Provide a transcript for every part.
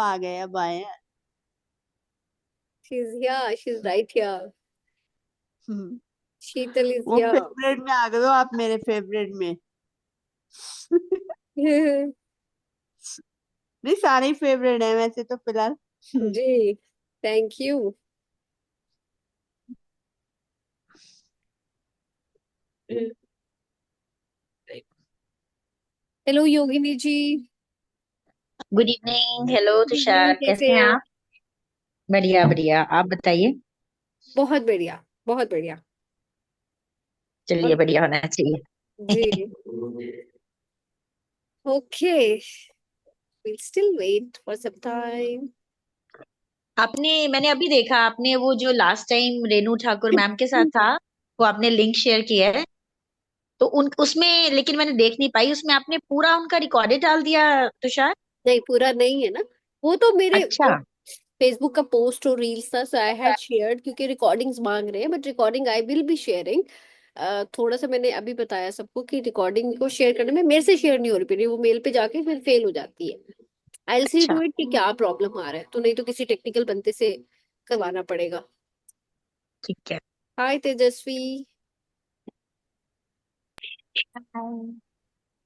आ गए, अब आए हैं। She's here. She's right here. Hmm, Sheetal is वो here. फेवरेट में आ गए हो आप, मेरे फेवरेट में। नहीं, सारे ही फेवरेट है वैसे तो फिलहाल। जी, thank you. Hello Yogini ji. Good evening. Hello good Tushar, evening, कैसे कैसे हैं हैं आप? आप? बढ़िया बढ़िया, आप बताइए। बहुत बढ़िया, बहुत बढ़िया। चलिए, और बढ़िया होना चाहिए। जी, okay, we'll still wait for some time. मैंने अभी देखा, आपने वो जो last time Renu Thakur ma'am के साथ था, वो आपने लिंक शेयर किया है। तो उन उसमें लेकिन मैंने देख नहीं पाई, उसमें आपने पूरा उनका रिकॉर्डेड डाल दिया तुषार। नहीं, पूरा नहीं है ना। वो तो मेरे अच्छा। फेसबुक का पोस्ट और रील्स था, सो आई हैड शेयर्ड, क्योंकि रिकॉर्डिंग्स मांग रहे हैं, but recording I will be sharing. थोड़ा सा मैंने अभी बताया सबको कि रिकॉर्डिंग को शेयर करने में मेरे से शेयर नहीं हो रही, वो मेल पे जाके फिर फेल हो जाती है। आई सी अच्छा, टू इट कि क्या प्रॉब्लम आ रहा है, तो नहीं तो किसी टेक्निकल बंदे से करवाना पड़ेगा। ठीक है। हाय तेजस्वी,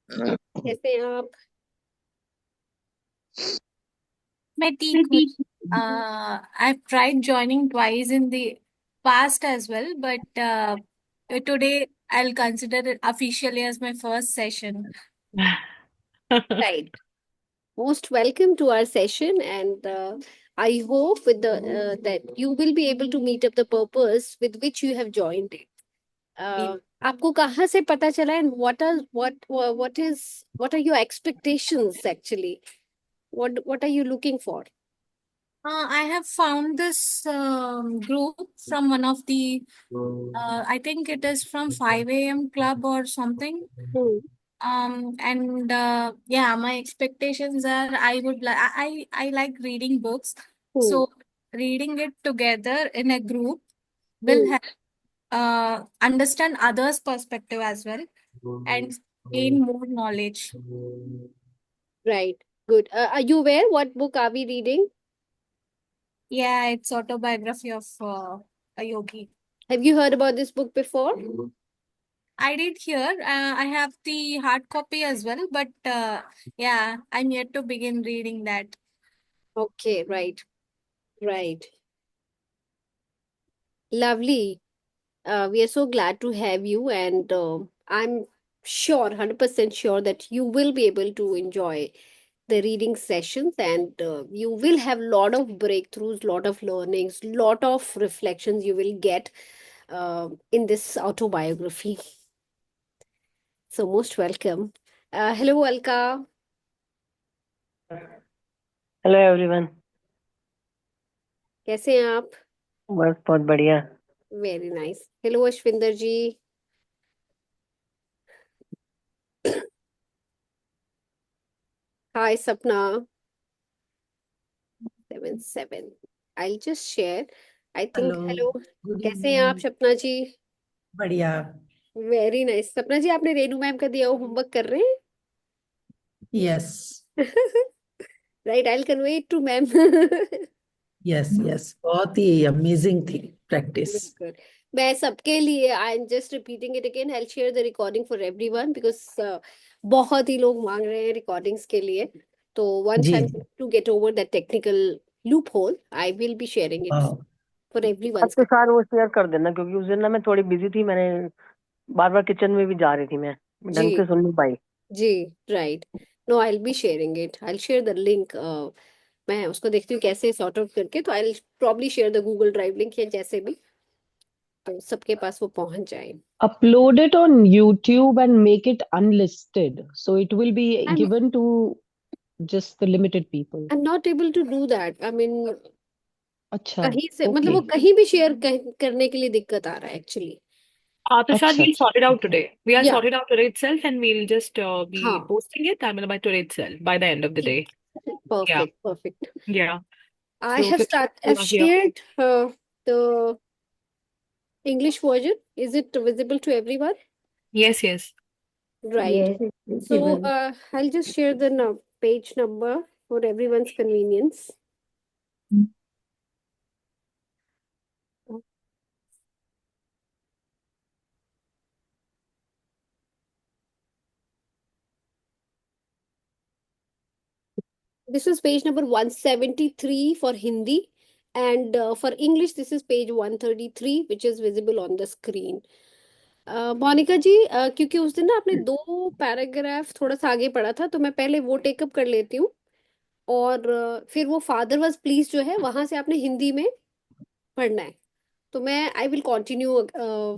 कैसे हैं आप? मैं ठीक हूँ। I've tried joining twice in the past as well, but today I'll consider it officially as my first session. Right, most welcome to our session, and I hope with the that you will be able to meet up the purpose with which you have joined it. आपको कहाँ से पता चला, and what are your expectations actually? What are you looking for? I have found this group from one of the, I think it is from 5 a.m. club or something. Hmm. And yeah, my expectations are I would like I like reading books, Hmm. so reading it together in a group will Hmm. help understand others' perspective as well and gain more knowledge. Right. Good. Are you aware what book are we reading? Yeah, it's autobiography of a yogi. Have you heard about this book before? I did hear. I have the hard copy as well, but yeah, I'm yet to begin reading that. Okay, right, right. Lovely. We are so glad to have you, and I'm sure, 100% sure that you will be able to enjoy the reading sessions, and you will have lot of breakthroughs, lot of learnings, lot of reflections you will get in this autobiography. So most welcome. Hello, Alka. Hello everyone. कैसे हैं आप? बस बहुत बढ़िया। Very nice. Hello Ashwinder जी। हाय सपना। 77। I'll just share. I think hello. hello। Good कैसे हैं आप इवनिंग। सपना जी? बढ़िया। Very nice. सपना जी, आपने रेनू मैम का दिया हुआ होमवर्क कर रहे यस। हैं? Right, I will convey it to ma'am. Yes yes, बहुत ही अमेजिंग थी प्रैक्टिस। बिल्कुल। मैं सबके लिए I am just repeating it again, I will share the recording for everyone because बहुत ही लोग मांग रहे हैं रिकॉर्डिंग्स के लिए। तो वंस जी आई एम जी। To get over that technical loophole, I will be sharing it हाँ। फॉर अब एवरीवन। तो सार वो शेयर कर देना, क्योंकि उस दिन ना मैं थोड़ी बिजी थी। मैंने बार बार किचन में भी जा रही थी, मैं जी, ढंग से सुन नहीं पाई। जी, right. No, I will be sharing it, I will share the link. मैं उसको देखती हूँ कैसे सॉर्ट आउट करके, तो I will probably share the Google drive link या जैसे भी, तो सबके पास वो पहुंच जाए। Upload it on YouTube and make it unlisted. So it will be I given to just the limited people. Am not able to do that, I mean अच्छा, कहीं से, मतलब वो okay. कहीं भी शेयर करने के लिए दिक्कत आ रहा है एक्चुअली। Tushar, अच्छा, we'll अच्छा, sort it out today. We are या, sorted out today itself, and we'll just be हाँ, posting it, I mean, by today itself, by the end of the ठीक, day. Yeah, perfect, perfect. yeah. I So, have I've here. shared the English version. Is it visible to everyone? Yes, yes. Right. Yes, it's So visible. I'll just share the page number. for everyone's convenience. This is page number 173 for Hindi, and for English, this is page 133, which is visible on the screen. Monika ji, क्योंकि उस दिन ना आपने 2 paragraph थोड़ा सा आगे पढ़ा था, तो मैं पहले वो टेकअप कर लेती हूँ, और फिर वो फादर वाज प्लीज जो है वहां से आपने हिंदी में पढ़ना है, तो मैं आई will continue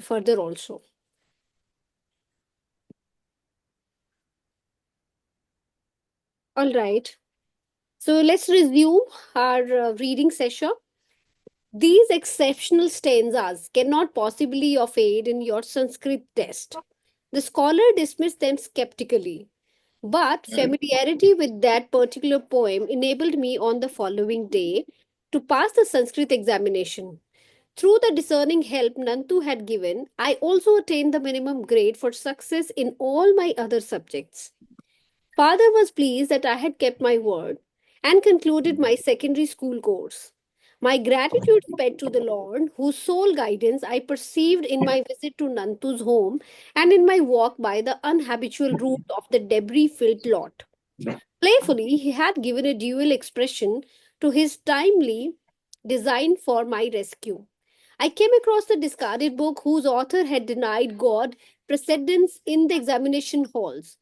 further also. All right. So let's resume our reading session. These exceptional stanzas cannot possibly of aid in your Sanskrit test. The scholar dismissed them skeptically, but familiarity with that particular poem enabled me on the following day to pass the Sanskrit examination. Through the discerning help Nantu had given, I also attained the minimum grade for success in all my other subjects. Father was pleased that I had kept my word and concluded my secondary school course. My gratitude sped to the Lord, whose sole guidance I perceived in my visit to Nantu's home and in my walk by the unhabitual route of the debris filled lot. Playfully, he had given a dual expression to his timely design for my rescue. I came across the discarded book whose author had denied God precedence in the examination halls.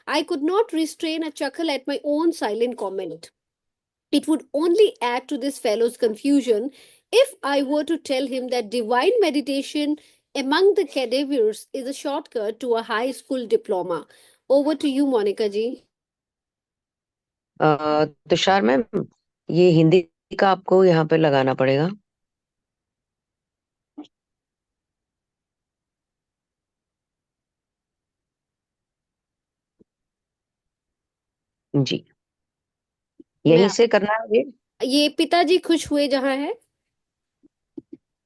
I could not restrain a chuckle at my own silent comment. It would only add to this fellow's confusion if I were to tell him that divine meditation among the cadavers is a shortcut to a high school diploma. Over to you, Monica ji. Tushar ma'am, ये हिंदी का आपको यहाँ पे लगाना पड़ेगा. जी, यहीं मैं से करना है ये पिताजी खुश हुए जहां है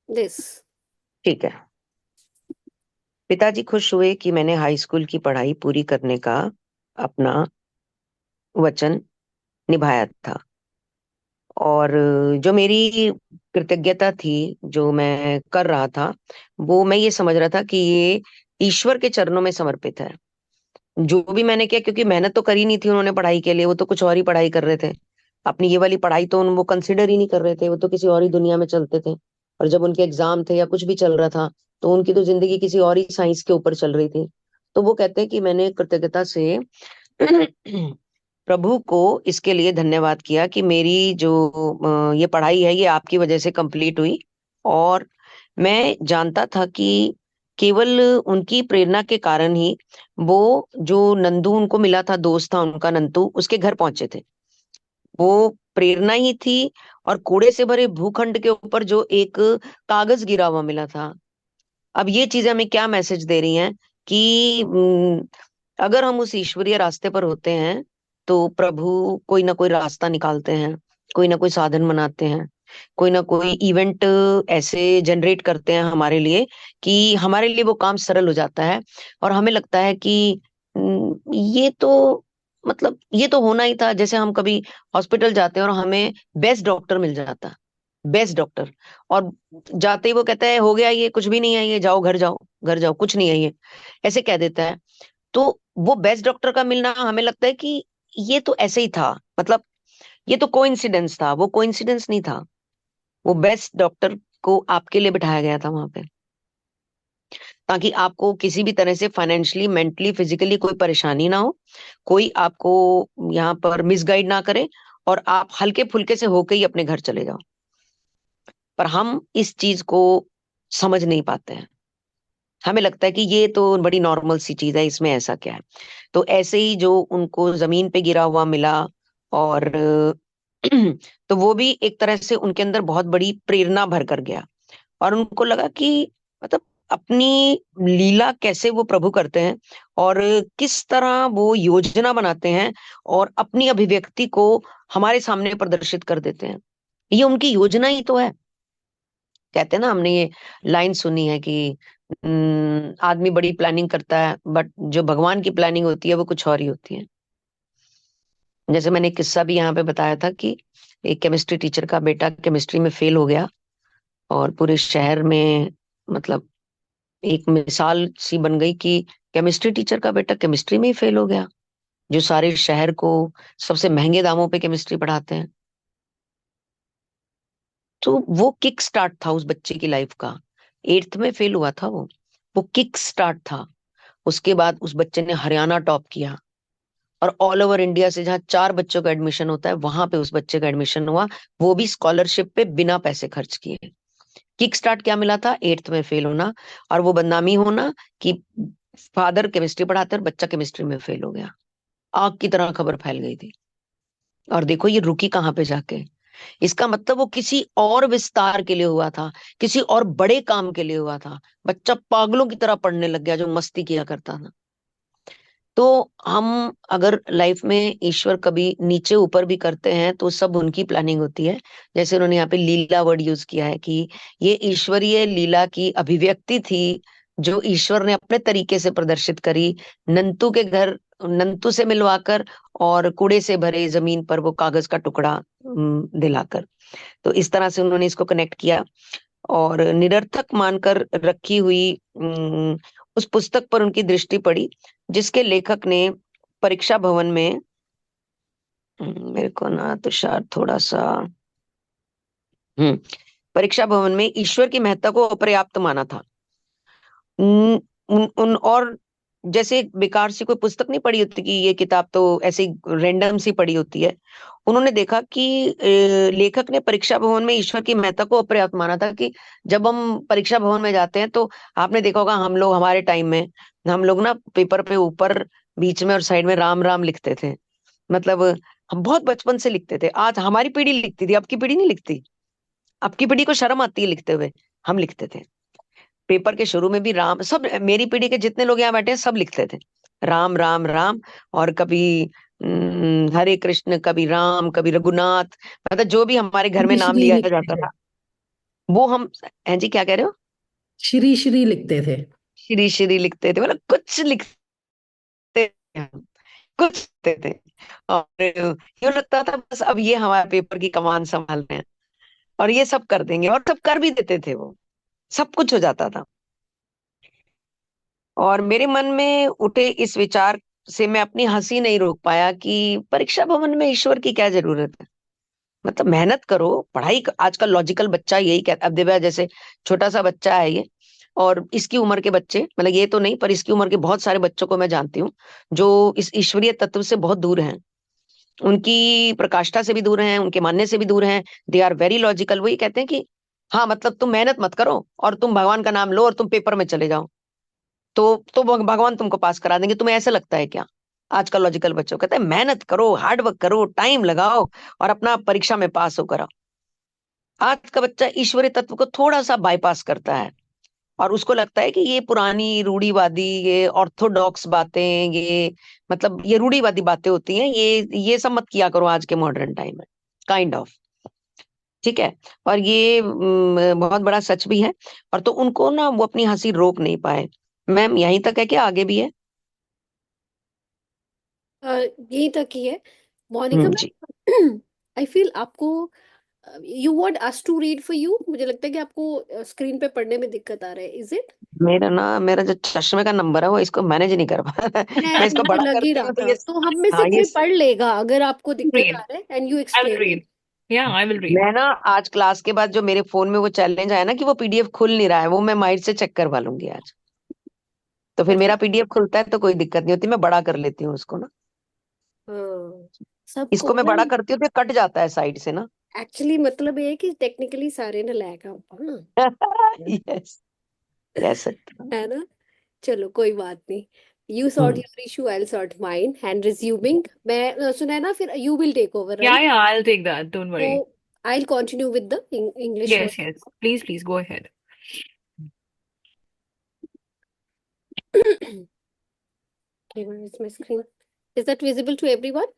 दिस. ठीक है. पिताजी खुश हुए कि मैंने हाई स्कूल की पढ़ाई पूरी करने का अपना वचन निभाया था, और जो मेरी कृतज्ञता थी, जो मैं कर रहा था, वो मैं ये समझ रहा था कि ये ईश्वर के चरणों में समर्पित है. जो भी मैंने किया, क्योंकि मेहनत तो करी नहीं थी उन्होंने पढ़ाई के लिए, वो तो कुछ और ही पढ़ाई कर रहे थे. अपनी ये वाली पढ़ाई तो वो कंसिडर ही नहीं कर रहे थे, वो तो किसी और ही दुनिया में चलते थे. और जब उनके एग्जाम थे या कुछ भी चल रहा था, तो उनकी तो जिंदगी किसी और ही साइंस के ऊपर चल रही थी. तो वो कहते हैं कि मैंने कृतज्ञता से प्रभु को इसके लिए धन्यवाद किया कि मेरी जो ये पढ़ाई है, ये आपकी वजह से कंप्लीट हुई. और मैं जानता था कि केवल उनकी प्रेरणा के कारण ही वो जो नंदू उनको मिला था, दोस्त था उनका नंदू, उसके घर पहुंचे थे. वो प्रेरणा ही थी. और कूड़े से भरे भूखंड के ऊपर जो एक कागज गिरा हुआ मिला था. अब ये चीजें हमें क्या मैसेज दे रही हैं कि अगर हम उस ईश्वरीय रास्ते पर होते हैं, तो प्रभु कोई ना कोई रास्ता निकालते हैं, कोई ना कोई साधन बनाते हैं, कोई ना कोई इवेंट ऐसे जनरेट करते हैं हमारे लिए कि हमारे लिए वो काम सरल हो जाता है. और हमें लगता है कि ये तो मतलब ये तो होना ही था. जैसे हम कभी हॉस्पिटल जाते हैं और हमें बेस्ट डॉक्टर मिल जाता, बेस्ट डॉक्टर, और जाते ही वो कहता है हो गया, ये कुछ भी नहीं है, ये जाओ घर जाओ, घर जाओ, कुछ नहीं है, ये ऐसे कह देता है. तो वो बेस्ट डॉक्टर का मिलना हमें लगता है कि ये तो ऐसे ही था, मतलब ये तो कोइंसिडेंस था. वो कोइंसिडेंस नहीं था. वो बेस्ट डॉक्टर को आपके लिए बिठाया गया था वहां पे, ताकि आपको किसी भी तरह से फाइनेंशियली, मेंटली, फिजिकली कोई परेशानी ना हो, कोई आपको यहाँ पर मिसगाइड ना करे, और आप हल्के फुल्के से होके ही अपने घर चले जाओ. पर हम इस चीज को समझ नहीं पाते हैं. हमें लगता है कि ये तो बड़ी नॉर्मल सी चीज है, इसमें ऐसा क्या है. तो ऐसे ही जो उनको जमीन पे गिरा हुआ मिला, और तो वो भी एक तरह से उनके अंदर बहुत बड़ी प्रेरणा भर कर गया. और उनको लगा कि मतलब अपनी लीला कैसे वो प्रभु करते हैं, और किस तरह वो योजना बनाते हैं, और अपनी अभिव्यक्ति को हमारे सामने प्रदर्शित कर देते हैं. ये उनकी योजना ही तो है. कहते हैं ना, हमने ये लाइन सुनी है कि आदमी बड़ी प्लानिंग करता है, बट जो भगवान की प्लानिंग होती है वो कुछ और ही होती है. जैसे मैंने एक किस्सा भी यहाँ पे बताया था कि एक केमिस्ट्री टीचर का बेटा केमिस्ट्री में फेल हो गया, और पूरे शहर में मतलब एक मिसाल सी बन गई कि केमिस्ट्री टीचर का बेटा केमिस्ट्री में ही फेल हो गया, जो सारे शहर को सबसे महंगे दामों पे केमिस्ट्री पढ़ाते हैं। तो वो किक स्टार्ट था उस बच्चे की लाइफ का। 8th में फेल हुआ था वो किक स्टार्ट था। उसके बाद उस बच्चे ने हरियाणा टॉप किया, और ऑल ओवर इंडिया से जहाँ 4 बच्चों का एडमिशन होता है वहां पे उस बच्चे का एडमिशन हुआ, वो भी स्कॉलरशिप पे बिना पैसे खर्च किए। किक स्टार्ट क्या मिला था? 8th में फेल होना, और वो बदनामी होना कि फादर केमिस्ट्री पढ़ाते और बच्चा केमिस्ट्री में फेल हो गया। आग की तरह खबर फैल गई थी। और देखो ये रुकी कहाँ पे जाके। इसका मतलब वो किसी और विस्तार के लिए हुआ था, किसी और बड़े काम के लिए हुआ था। बच्चा पागलों की तरह पढ़ने लग गया जो मस्ती किया करता था। तो हम अगर लाइफ में ईश्वर कभी नीचे ऊपर भी करते हैं तो सब उनकी प्लानिंग होती है। जैसे उन्होंने यहाँ पे लीला वर्ड यूज किया है कि ये ईश्वरीय लीला की अभिव्यक्ति थी जो ईश्वर ने अपने तरीके से प्रदर्शित करी, नंतू के घर नंतू से मिलवाकर और कूड़े से भरे जमीन पर वो कागज का टुकड़ा दिलाकर। तो इस तरह से उन्होंने इसको कनेक्ट किया, और निरर्थक मानकर रखी हुई उस पुस्तक पर उनकी दृष्टि पड़ी जिसके लेखक ने परीक्षा भवन में मेरे को ना तुषार थोड़ा सा हम्म परीक्षा भवन में ईश्वर की महत्ता को अपर्याप्त माना था। और जैसे एक बेकार सी कोई पुस्तक नहीं पड़ी होती कि ये किताब तो ऐसी रैंडम सी पड़ी होती है। उन्होंने देखा कि लेखक ने परीक्षा भवन में ईश्वर की महत्ता को अपर्याप्त माना था कि जब हम परीक्षा भवन में जाते हैं तो आपने देखा होगा, हम लोग हमारे टाइम में हम लोग ना पेपर पे ऊपर बीच में और साइड में राम राम लिखते थे। मतलब हम बहुत बचपन से लिखते थे। आज हमारी पीढ़ी लिखती थी, अब की पीढ़ी नहीं लिखती। अब की पीढ़ी को शर्म आती है लिखते हुए, हम लिखते थे। पेपर के शुरू में भी राम, सब मेरी पीढ़ी के जितने लोग यहाँ बैठे हैं सब लिखते थे राम राम राम। और कभी हरे कृष्ण, कभी राम, कभी रघुनाथ, मतलब जो भी हमारे घर में श्री नाम श्री लिया लिखते जाता थे। था वो हम। हैं जी, क्या कह रहे हो? श्री श्री लिखते थे। श्री श्री लिखते थे, मतलब कुछ लिखते थे हम, कुछ लिखते थे। और यूं लगता था बस अब ये हमारे पेपर की कमान संभाल रहे हैं और ये सब कर देंगे, और सब कर भी देते थे। वो सब कुछ हो जाता था। और मेरे मन में उठे इस विचार से मैं अपनी हंसी नहीं रोक पाया कि परीक्षा भवन में ईश्वर की क्या जरूरत है। मतलब मेहनत करो, आजकल लॉजिकल बच्चा यही कहता। अब दिव्या जैसे छोटा सा बच्चा है ये, और इसकी उम्र के बच्चे, मतलब ये तो नहीं पर इसकी उम्र के बहुत सारे बच्चों को मैं जानती हूँ जो इस ईश्वरीय तत्व से बहुत दूर हैं, उनकी प्रकाष्ठा से भी दूर हैं, उनके मानने से भी दूर हैं। They are very logical. वही कहते हैं कि हाँ मतलब तुम मेहनत मत करो और तुम भगवान का नाम लो और तुम पेपर में चले जाओ, तो भगवान तुमको पास करा देंगे। तुम्हें ऐसा लगता है क्या? आजकल लॉजिकल बच्चों कहते हैं मेहनत करो, हार्ड वर्क करो, टाइम लगाओ और अपना परीक्षा में पास हो करो। आज का बच्चा ईश्वरीय तत्व को थोड़ा सा बाईपास करता है, और उसको लगता है कि ये पुरानी रूढ़िवादी, ये ऑर्थोडॉक्स बातें, ये मतलब ये रूढ़िवादी बातें होती हैं, ये सब मत किया करो आज के मॉडर्न टाइम में, काइंड ऑफ। ठीक है। और ये बहुत बड़ा सच भी है। और तो उनको ना वो अपनी हंसी रोक नहीं पाए। मैम यहीं तक है कि आगे भी है? यही तक ही है। Monika ji. Ma'am, I feel आपको you want us to read for you. मुझे लगता है कि आपको स्क्रीन पे पढ़ने में दिक्कत आ रहा है, इज इट? मेरा जो चश्मे का नंबर है वो इसको मैनेज नहीं कर पा रहा है। मैं इसको मुझे बड़ा लग ही करती रहा हूँ तो था, ये, तो हम में से हाँ ये कोई पढ़ लेगा अगर आपको दिक्कत आ Read. रहा है, and you I will explain it. read. Yeah, I will read. मैं ना आज क्लास के बाद जो मेरे फोन में वो चैलेंज आया ना कि वो पीडीएफ खुल नहीं रहा है, वो मैं माइंड से चेक करवा लूंगी आज। तो फिर अच्छा। मेरा पीडीएफ खुलता है तो कोई दिक्कत नहीं होती, मैं बड़ा कर लेती हूँ उसको ना। हाँ, इसको सबको मैं ना, बड़ा करती हूँ तो ये कट जाता है साइड से ना। एक्चुअली मतलब ये है कि टेक्निकली सारे नालायक हैं आप, हाँ, यस, कह सकते हो। है ना। चलो कोई बात नहीं। You sort hmm. Your issue, I will sort mine. And resuming, मैं सुना है ना, फिर you will take over, Yeah, right? yeah, I'll take that. Don't तो worry. I will continue with the English Yes, word. yes. Please, please go ahead. Okay, where is my screen? Is that visible to everyone?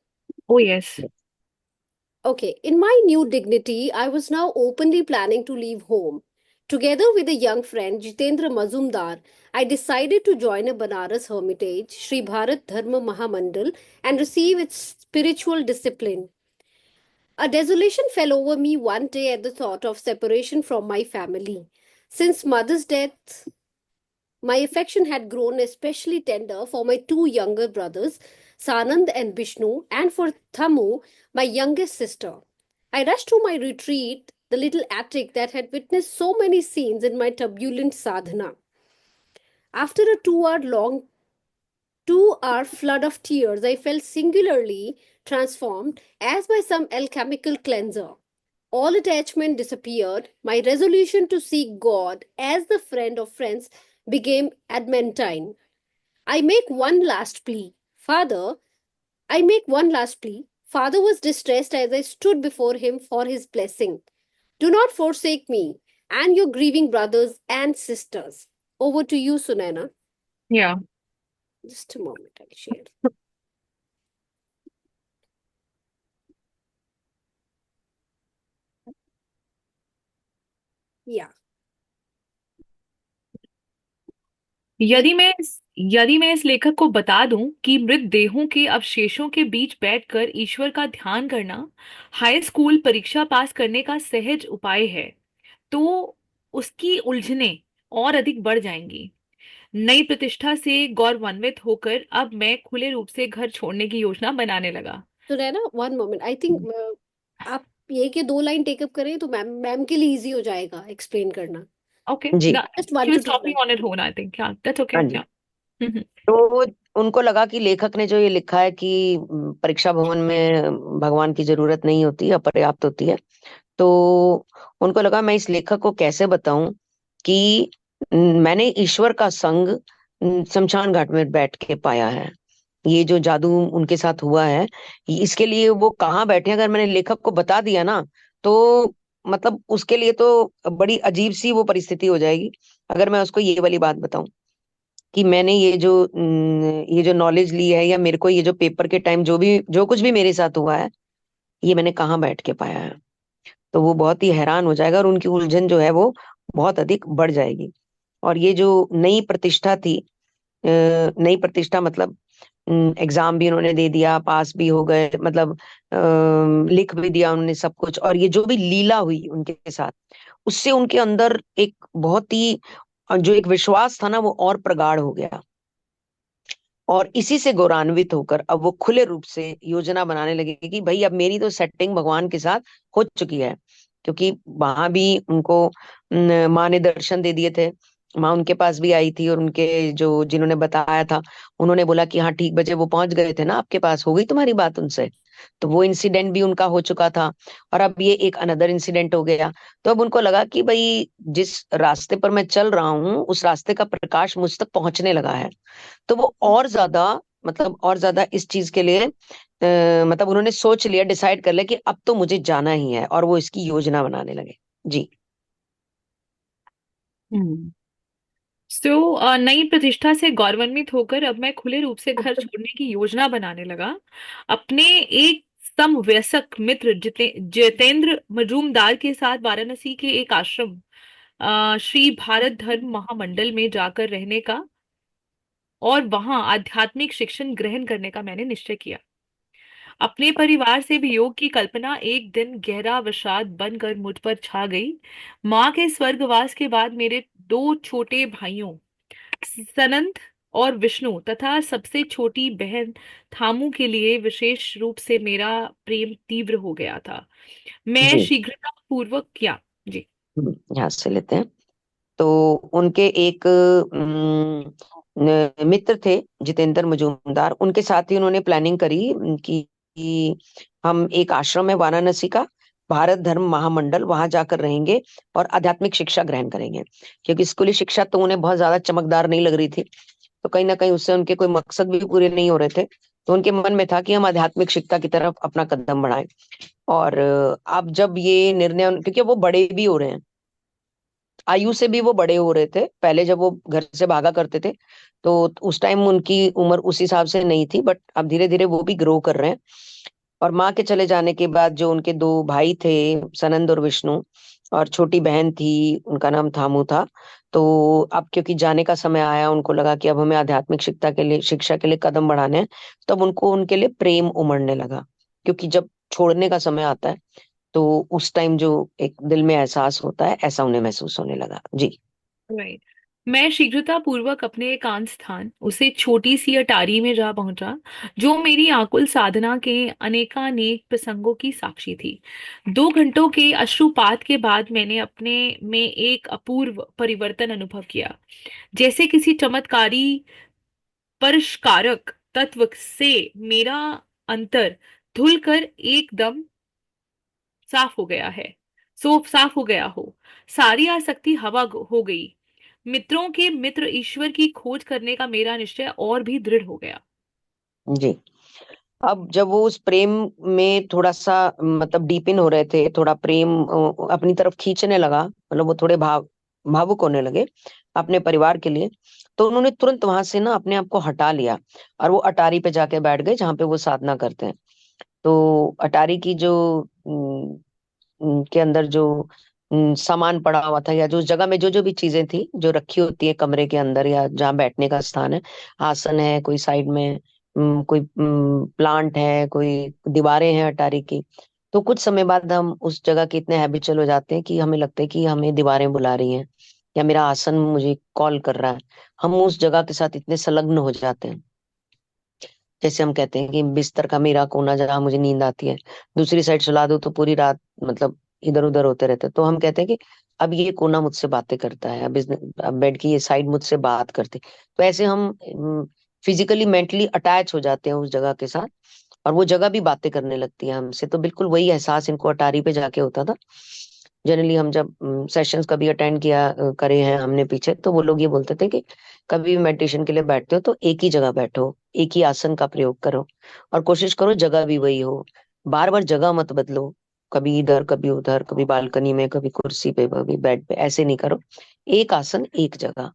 Oh, yes. Okay, in my new dignity, I was now openly planning to leave home. Together with a young friend, Jitendra Mazumdar, I decided to join a Banaras hermitage, Sri Bharat Dharma Mahamandal, and receive its spiritual discipline. A desolation fell over me one day at the thought of separation from my family. Since mother's death, my affection had grown especially tender for my two younger brothers, Sanand and Vishnu, and for Thamu, my youngest sister. I rushed to my retreat, the little attic that had witnessed so many scenes in my turbulent sadhana. After a 2 hour flood of tears, I felt singularly transformed as by some alchemical cleanser. All attachment disappeared. My resolution to seek God as the friend of friends became adamantine. I make one last plea. Father, I make one last plea. Father was distressed as I stood before him for his blessing. Do not forsake me and your grieving brothers and sisters. Over to you, Sunaina. Yeah. Just a moment, I'll share. Yeah. यदि मैं इस लेखक को बता दूं कि मृत देहों के अवशेषों के बीच बैठकर ईश्वर का ध्यान करना हाई स्कूल परीक्षा पास करने का सहज उपाय है, तो उसकी उलझनें और अधिक बढ़ जाएंगी। नई प्रतिष्ठा से गौरवान्वित होकर अब मैं खुले रूप से घर छोड़ने की योजना बनाने लगा। Sunaina, one moment. I think आप ये के 2 लाइन टेकअप करें तो मैम के लिए इजी हो जाएगा एक्सप्लेन करना। ओके, जी just 1 she to was 2 talking line. on her own, I think. Yeah, that's okay. हाँ जी। Yeah. तो उनको लगा कि लेखक ने जो ये लिखा है कि परीक्षा भवन में भगवान की जरूरत नहीं होती, अपर्याप्त होती है, तो उनको लगा मैं इस लेखक को कैसे बताऊं कि मैंने ईश्वर का संग शमशान घाट में बैठ के पाया है। ये जो जादू उनके साथ हुआ है, इसके लिए वो कहाँ बैठे हैं, अगर मैंने लेखक को बता दिया ना, तो मतलब उसके लिए तो बड़ी अजीब सी वो परिस्थिति हो जाएगी। अगर मैं उसको ये वाली बात बताऊं कि मैंने ये जो नॉलेज ली है, या मेरे को ये जो पेपर के टाइम जो कुछ भी मेरे साथ हुआ है, ये मैंने कहाँ बैठ के पाया है, तो वो बहुत ही हैरान हो जाएगा और उनकी उलझन जो है वो बहुत अधिक बढ़ जाएगी। और ये जो नई प्रतिष्ठा थी, नई प्रतिष्ठा मतलब एग्जाम भी उन्होंने दे दिया, पास भी हो गए, मतलब लिख भी दिया उन्होंने सब कुछ, और ये जो भी लीला हुई उनके साथ, उससे उनके अंदर एक बहुत ही जो एक विश्वास था ना, वो और प्रगाढ़ हो गया। और इसी से गौरवान्वित होकर अब वो खुले रूप से योजना बनाने लगे कि भाई अब मेरी तो सेटिंग भगवान के साथ हो चुकी है, क्योंकि वहां भी उनको माँ ने दर्शन दे दिए थे। माँ उनके पास भी आई थी और उनके जो जिन्होंने बताया था, उन्होंने बोला कि हाँ ठीक बजे वो पहुंच गए थे ना आपके पास, हो गई तुम्हारी बात उनसे। तो वो इंसिडेंट भी उनका हो चुका था, और अब ये एक अनदर इंसिडेंट हो गया। तो अब उनको लगा कि भाई जिस रास्ते पर मैं चल रहा हूँ, उस रास्ते का प्रकाश मुझ तक पहुंचने लगा है। तो वो और ज्यादा, मतलब और ज्यादा इस चीज के लिए मतलब उन्होंने सोच लिया, डिसाइड कर लिया कि अब तो मुझे जाना ही है, और वो इसकी योजना बनाने लगे। जी। नई प्रतिष्ठा से गौरवान्वित होकर अब मैं खुले रूप से घर छोड़ने की योजना बनाने लगा। अपने एक समवयस्क मित्र जितेंद्र मजूमदार के साथ वाराणसी के एक आश्रम श्री भारत धर्म महामंडल में जाकर रहने का और वहां आध्यात्मिक शिक्षण ग्रहण करने का मैंने निश्चय किया। अपने परिवार से वियोग की कल्पना एक दिन गहरा विषाद बनकर मुझ पर छा गई। माँ के स्वर्गवास के बाद मेरे 2 छोटे भाइयों सनंत और विष्णु तथा सबसे छोटी बहन थामू के लिए विशेष रूप से मेरा प्रेम तीव्र हो गया था। मैं जी शीघ्रता पूर्वक क्या जी यहाँ से लेते हैं। तो उनके एक मित्र थे जितेंद्र मजूमदार, उनके साथ ही उन्होंने प्लानिंग करी कि हम एक आश्रम है वाराणसी का, भारत धर्म महामंडल, वहां जाकर रहेंगे और आध्यात्मिक शिक्षा ग्रहण करेंगे। क्योंकि स्कूली शिक्षा तो उन्हें बहुत ज्यादा चमकदार नहीं लग रही थी, तो कहीं ना कहीं उससे उनके कोई मकसद भी पूरे नहीं हो रहे थे। तो उनके मन में था कि हम आध्यात्मिक शिक्षा की तरफ अपना कदम बढ़ाएं। और अब जब ये निर्णय, क्योंकि वो बड़े भी हो रहे हैं, आयु से भी वो बड़े हो रहे थे, पहले जब वो घर से भागा करते थे तो उस टाइम उनकी उम्र उस हिसाब से नहीं थी, बट अब धीरे धीरे वो भी ग्रो कर रहे हैं। और माँ के चले जाने के बाद जो उनके 2 भाई थे, सनंद और विष्णु, उनको ये निर्णय लिया कि और छोटी बहन थी, उनका नाम थामू था। तो अब क्योंकि जाने का समय आया, उनको लगा कि अब हमें आध्यात्मिक शिक्षा के लिए कदम बढ़ाने हैं। तब उनको उनके लिए प्रेम उमड़ने लगा, क्योंकि जब छोड़ने का समय आता है तो उस टाइम जो एक दिल में एहसास होता है, ऐसा उन्हें महसूस होने लगा। जी। राइट। मैं शीघ्रता पूर्वक अपने एकांत स्थान, उसे छोटी सी अटारी में जा पहुंचा, जो मेरी आकुल साधना के अनेकानेक प्रसंगों की साक्षी थी। 2 घंटों के अश्रुपात के बाद मैंने अपने में एक अपूर्व परिवर्तन अनुभव किया, जैसे किसी चमत्कारी स्पर्शकारक तत्व से मेरा अंतर धुलकर एकदम साफ हो गया है, साफ हो गया हो। सारी आसक्ति हवा हो गई। मित्रों के मित्र ईश्वर की खोज करने का मेरा निश्चय और भी दृढ़ हो गया। जी। अब जब वो उस प्रेम में थोड़ा सा मतलब डीप इन हो रहे थे, थोड़ा प्रेम अपनी तरफ खींचने लगा, मतलब वो थोड़े भावुक होने लगे अपने परिवार के लिए, तो उन्होंने तुरंत वहां से ना अपने आप को हटा लिया और वो अटारी पे जाके बैठ गए जहाँ पे वो साधना करते हैं। तो अटारी की जो के अंदर जो सामान पड़ा हुआ था, या जो उस जगह में जो जो भी चीजें थी जो रखी होती है कमरे के अंदर या जहाँ बैठने का स्थान है, आसन है कोई साइड में, कोई प्लांट है, कोई दीवारें हैं अटारी की। तो कुछ समय बाद हम उस जगह के इतने हैबिचुअल हो जाते हैं कि हमें लगता है कि हमें दीवारें बुला रही हैं या मेरा आसन मुझे कॉल कर रहा है। हम उस जगह के साथ इतने संलग्न हो जाते हैं। जैसे हम कहते हैं कि बिस्तर का मेरा कोना जहाँ मुझे नींद आती है, दूसरी साइड सुला दो तो पूरी रात मतलब इधर उधर होते रहते हैं। तो हम कहते हैं कि अब ये कोना मुझसे बातें करता है, अब बेड की ये साइड मुझसे बात करती। तो ऐसे हम फिजिकली मेंटली अटैच हो जाते हैं उस जगह के साथ, और वो जगह भी बातें करने लगती है हमसे। तो बिल्कुल वही एहसास इनको अटारी पे जाके होता था। जनरली हम जब सेशंस कभी अटेंड किया करे हैं हमने पीछे, तो वो लोग ये बोलते थे कि कभी भी मेडिटेशन के लिए बैठते हो तो एक ही जगह बैठो, एक ही आसन का प्रयोग करो, और कोशिश करो जगह भी वही हो। बार बार जगह मत बदलो, कभी इधर कभी उधर, कभी बालकनी में, कभी कुर्सी पे, कभी बेड पे, ऐसे नहीं करो। एक आसन एक जगह।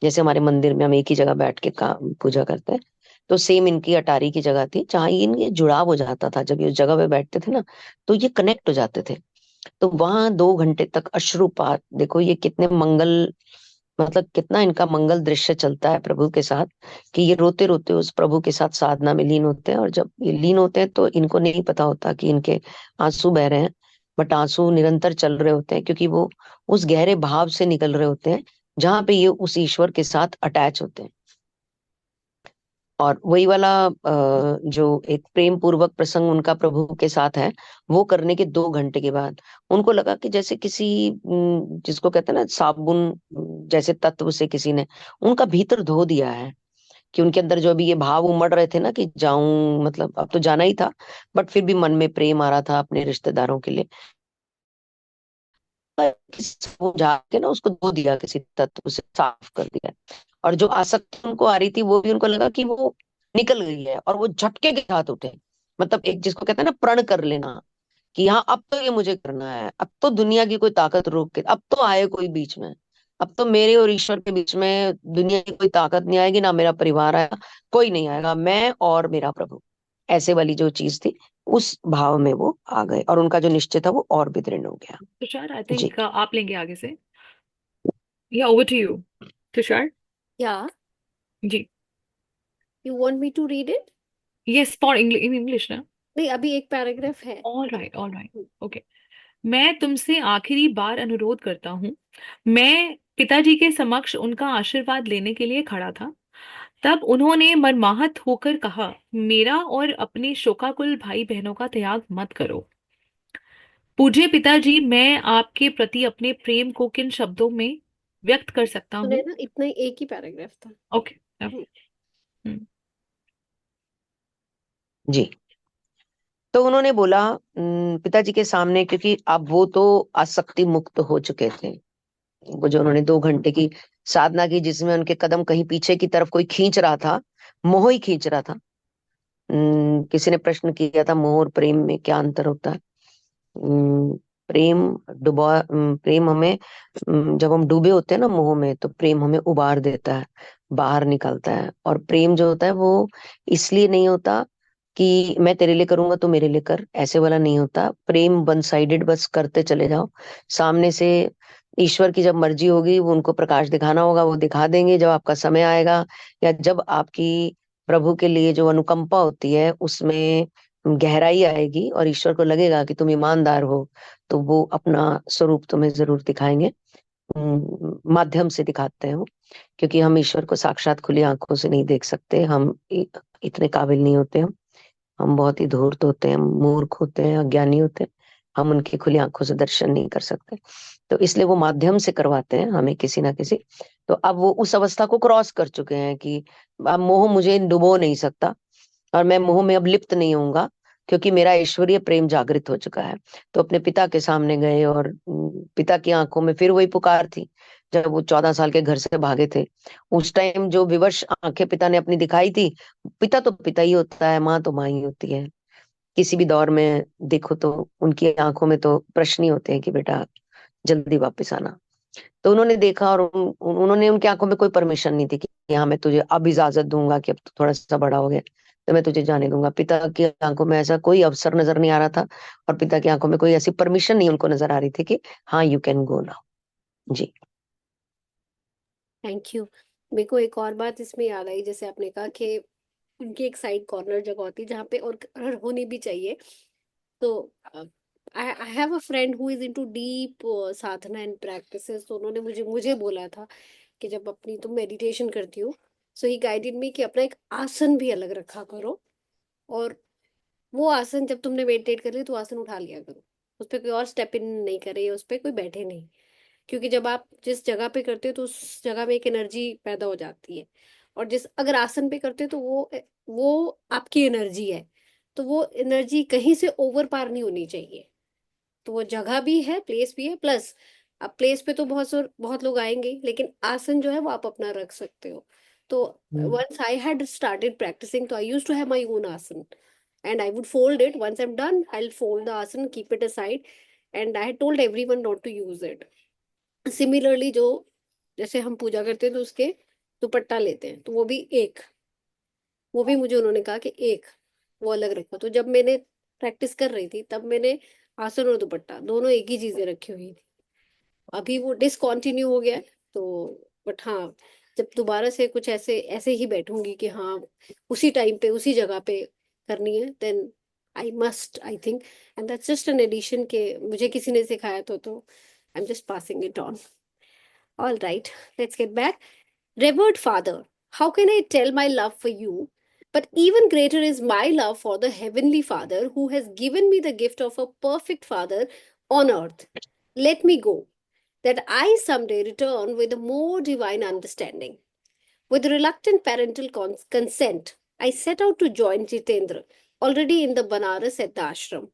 जैसे हमारे मंदिर में हम एक ही जगह बैठ के काम पूजा करते हैं, तो सेम इनकी अटारी की जगह थी जहाँ इनके जुड़ाव हो जाता था। जब ये उस जगह पे बैठते थे ना, तो ये कनेक्ट हो जाते थे। तो वहां 2 घंटे तक अश्रुपात, देखो ये कितने मंगल, मतलब कितना इनका मंगल दृश्य चलता है प्रभु के साथ, कि ये रोते रोते उस प्रभु के साथ साधना में लीन होते हैं। और जब ये लीन होते हैं तो इनको नहीं पता होता कि इनके आंसू बह रहे हैं, बट आंसू निरंतर चल रहे होते हैं, क्योंकि वो उस गहरे भाव से निकल रहे होते हैं जहाँ पे ये उस ईश्वर के साथ अटैच होते हैं। और वही वाला जो एक प्रेम पूर्वक प्रसंग उनका प्रभु के साथ है, वो करने के 2 घंटे के बाद उनको लगा कि जैसे किसी जिसको कहते हैं ना साबुन जैसे तत्व से किसी ने उनका भीतर धो दिया है। कि उनके अंदर जो अभी ये भाव उमड़ रहे थे ना कि जाऊं, मतलब अब तो जाना ही था, बट फिर भी मन में प्रेम आ रहा था अपने रिश्तेदारों के लिए। किसी को जाके ना उसको धो दिया, किसी तत्व से साफ कर दिया। और जो आसक्ति उनको आ रही थी वो भी उनको लगा कि वो निकल गई है, और वो झटके के साथ उठे। मतलब एक जिसको कहते हैं ना प्रण कर लेना, कि हाँ अब तो ये मुझे करना है, अब तो दुनिया की कोई ताकत रोक के, अब तो आए कोई बीच में, अब तो मेरे और ईश्वर के बीच में दुनिया की कोई ताकत नहीं आएगी, ना मेरा परिवार आएगा, कोई नहीं आएगा, मैं और मेरा प्रभु। ऐसे वाली जो चीज थी, उस भाव में वो आ गए, और उनका जो निश्चय था वो और भी दृढ़ हो गया। तुषार, आई जी। थिंक आप लेंगे आगे से। या over to you Tushar. Yeah, जी। you want me to read it? Yes, for in English ना। नहीं, अभी एक पैराग्राफ है। All right, all right, okay. मैं तुमसे आखिरी बार अनुरोध करता हूँ। मैं पिताजी के समक्ष उनका आशीर्वाद लेने के लिए खड़ा था। तब उन्होंने मनमाहत होकर कहा, मेरा और अपने शोकाकुल भाई बहनों का त्याग मत करो। पूज्य पिताजी, मैं आपके प्रति अपने प्रेम को किन शब्दों में व्यक्त कर सकता सुने हूँ? ना, इतना ही एक ही पैराग्राफ था। ओके। जी। तो उन्होंने बोला पिताजी के सामने, क्योंकि अब वो तो आसक्ति मुक्त हो चुके थे। वो जो उन्होंने 2 घंटे की साधना की, जिसमें उनके कदम कहीं पीछे की तरफ कोई खींच रहा था, मोह ही खींच रहा था। किसी ने प्रश्न किया था, मोह और प्रेम में क्या अंतर होता है? प्रेम प्रेम हमें जब हम डूबे होते हैं ना मोह में, तो प्रेम हमें उबार देता है, बाहर निकलता है। और प्रेम जो होता है वो इसलिए नहीं होता कि मैं तेरे लिए करूंगा तो मेरे लिए कर, ऐसे वाला नहीं होता। प्रेम वन साइडेड बस करते चले जाओ। सामने से ईश्वर की जब मर्जी होगी, वो उनको प्रकाश दिखाना होगा, वो दिखा देंगे जब आपका समय आएगा, या जब आपकी प्रभु के लिए जो अनुकंपा होती है उसमें गहराई आएगी और ईश्वर को लगेगा कि तुम ईमानदार हो, तो वो अपना स्वरूप तुम्हें जरूर दिखाएंगे। माध्यम से दिखाते हो, क्योंकि हम ईश्वर को साक्षात खुली आंखों से नहीं देख सकते। हम इतने काबिल नहीं होते। हम बहुत ही धूर्त होते हैं, मूर्ख होते हैं, अज्ञानी होते हैं। हम उनकी खुली आंखों से दर्शन नहीं कर सकते, तो इसलिए वो माध्यम से करवाते हैं हमें किसी ना किसी। तो अब वो उस अवस्था को क्रॉस कर चुके हैं कि अब मोह मुझे डुबो नहीं सकता, और मैं मोह में अब लिप्त नहीं होऊंगा, क्योंकि मेरा ईश्वरीय प्रेम जागृत हो चुका है। तो अपने पिता के सामने गए, और पिता की आंखों में फिर वही पुकार थी, जब वो 14 साल के घर से भागे थे। उस टाइम जो विवश आंखें पिता ने अपनी दिखाई थी, पिता तो पिता ही होता है, माँ तो माँ ही होती है। किसी भी दौर में देखो तो उनकी आंखों में तो प्रश्न ही होते हैं कि बेटा जल्दी वापस आना। तो उन्होंने देखा, और उन्होंने, उनकी आंखों में कोई परमिशन नहीं थी कि हाँ मैं तुझे अब इजाजत दूंगा कि अब तो थोड़ा सा बड़ा हो गया, तो मैं तुझे जाने दूंगा। पिता की आंखों में ऐसा कोई अवसर नजर नहीं आ रहा था, और पिता की आंखों में कोई ऐसी परमिशन नहीं उनको नजर आ रही थी कि हाँ यू कैन गो नाउ। जी। Thank you. मेरे को एक और बात इसमें याद आई, जैसे आपने कहा कि उनकी एक साइड कॉर्नर जगह होती है जहाँ पे, और होनी भी चाहिए। तो I have a friend who is into deep Sadhana and practices. तो उन्होंने मुझे बोला था कि जब अपनी तुम मेडिटेशन करती हो, सो ही गाइडेड मी कि अपना एक आसन भी अलग रखा करो, और वो आसन जब तुमने मेडिटेट कर लिया तो आसन उठा लिया करो, उस पर कोई और स्टेप इन नहीं करे, उस पर कोई बैठे नहीं। क्योंकि जब आप जिस जगह पे करते हो तो उस जगह में एक एनर्जी पैदा हो जाती है, और जिस अगर आसन पे करते हो तो वो आपकी एनर्जी है, तो वो एनर्जी कहीं से ओवर पार नहीं होनी चाहिए। तो वो जगह भी है, प्लेस भी है, प्लस अब प्लेस पे तो बहुत लोग आएंगे, लेकिन आसन जो है वो आप अपना रख सकते हो। तो once I had started practicing, so I used to have my own asan, and I would fold it. Once I'm done, I'll fold the asan, keep it aside, and I had told everyone not to use it. Similarly, जो जैसे हम पूजा करते हैं तो उसके दुपट्टा लेते हैं, तो वो भी मुझे उन्होंने कहा कि एक वो अलग रखो। तो जब मैंने प्रैक्टिस कर रही थी तब मैंने आसन और दुपट्टा दोनों एक ही चीजें रखी हुई थी। अभी वो डिसकंटिन्यू हो गया है, तो बट हाँ, जब दोबारा से कुछ ऐसे ऐसे ही बैठूंगी कि हाँ उसी टाइम पे उसी जगह पे करनी है, then I think, and that's just an addition के मुझे किसी ने सिखाया तो I am just passing it on. All right, let's get back. Revered Father, how can I tell my love for you? But even greater is my love for the Heavenly Father who has given me the gift of a perfect Father on earth. Let me go, that I someday return with a more divine understanding. With reluctant parental consent, I set out to join Jitendra, already in the Banaras at the ashram.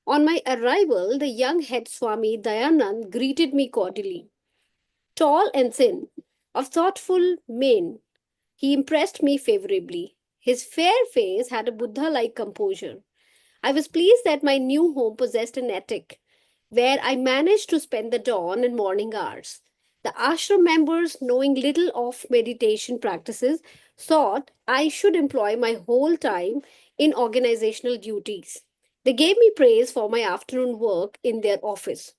On my arrival, the young head Swami Dayanand greeted me cordially. Tall and thin, of thoughtful mien, he impressed me favorably. His fair face had a Buddha like composure. I was pleased that my new home possessed an attic where I managed to spend the dawn and morning hours. The ashram members, knowing little of meditation practices, thought I should employ my whole time in organizational duties. They gave me praise for my afternoon work in their office.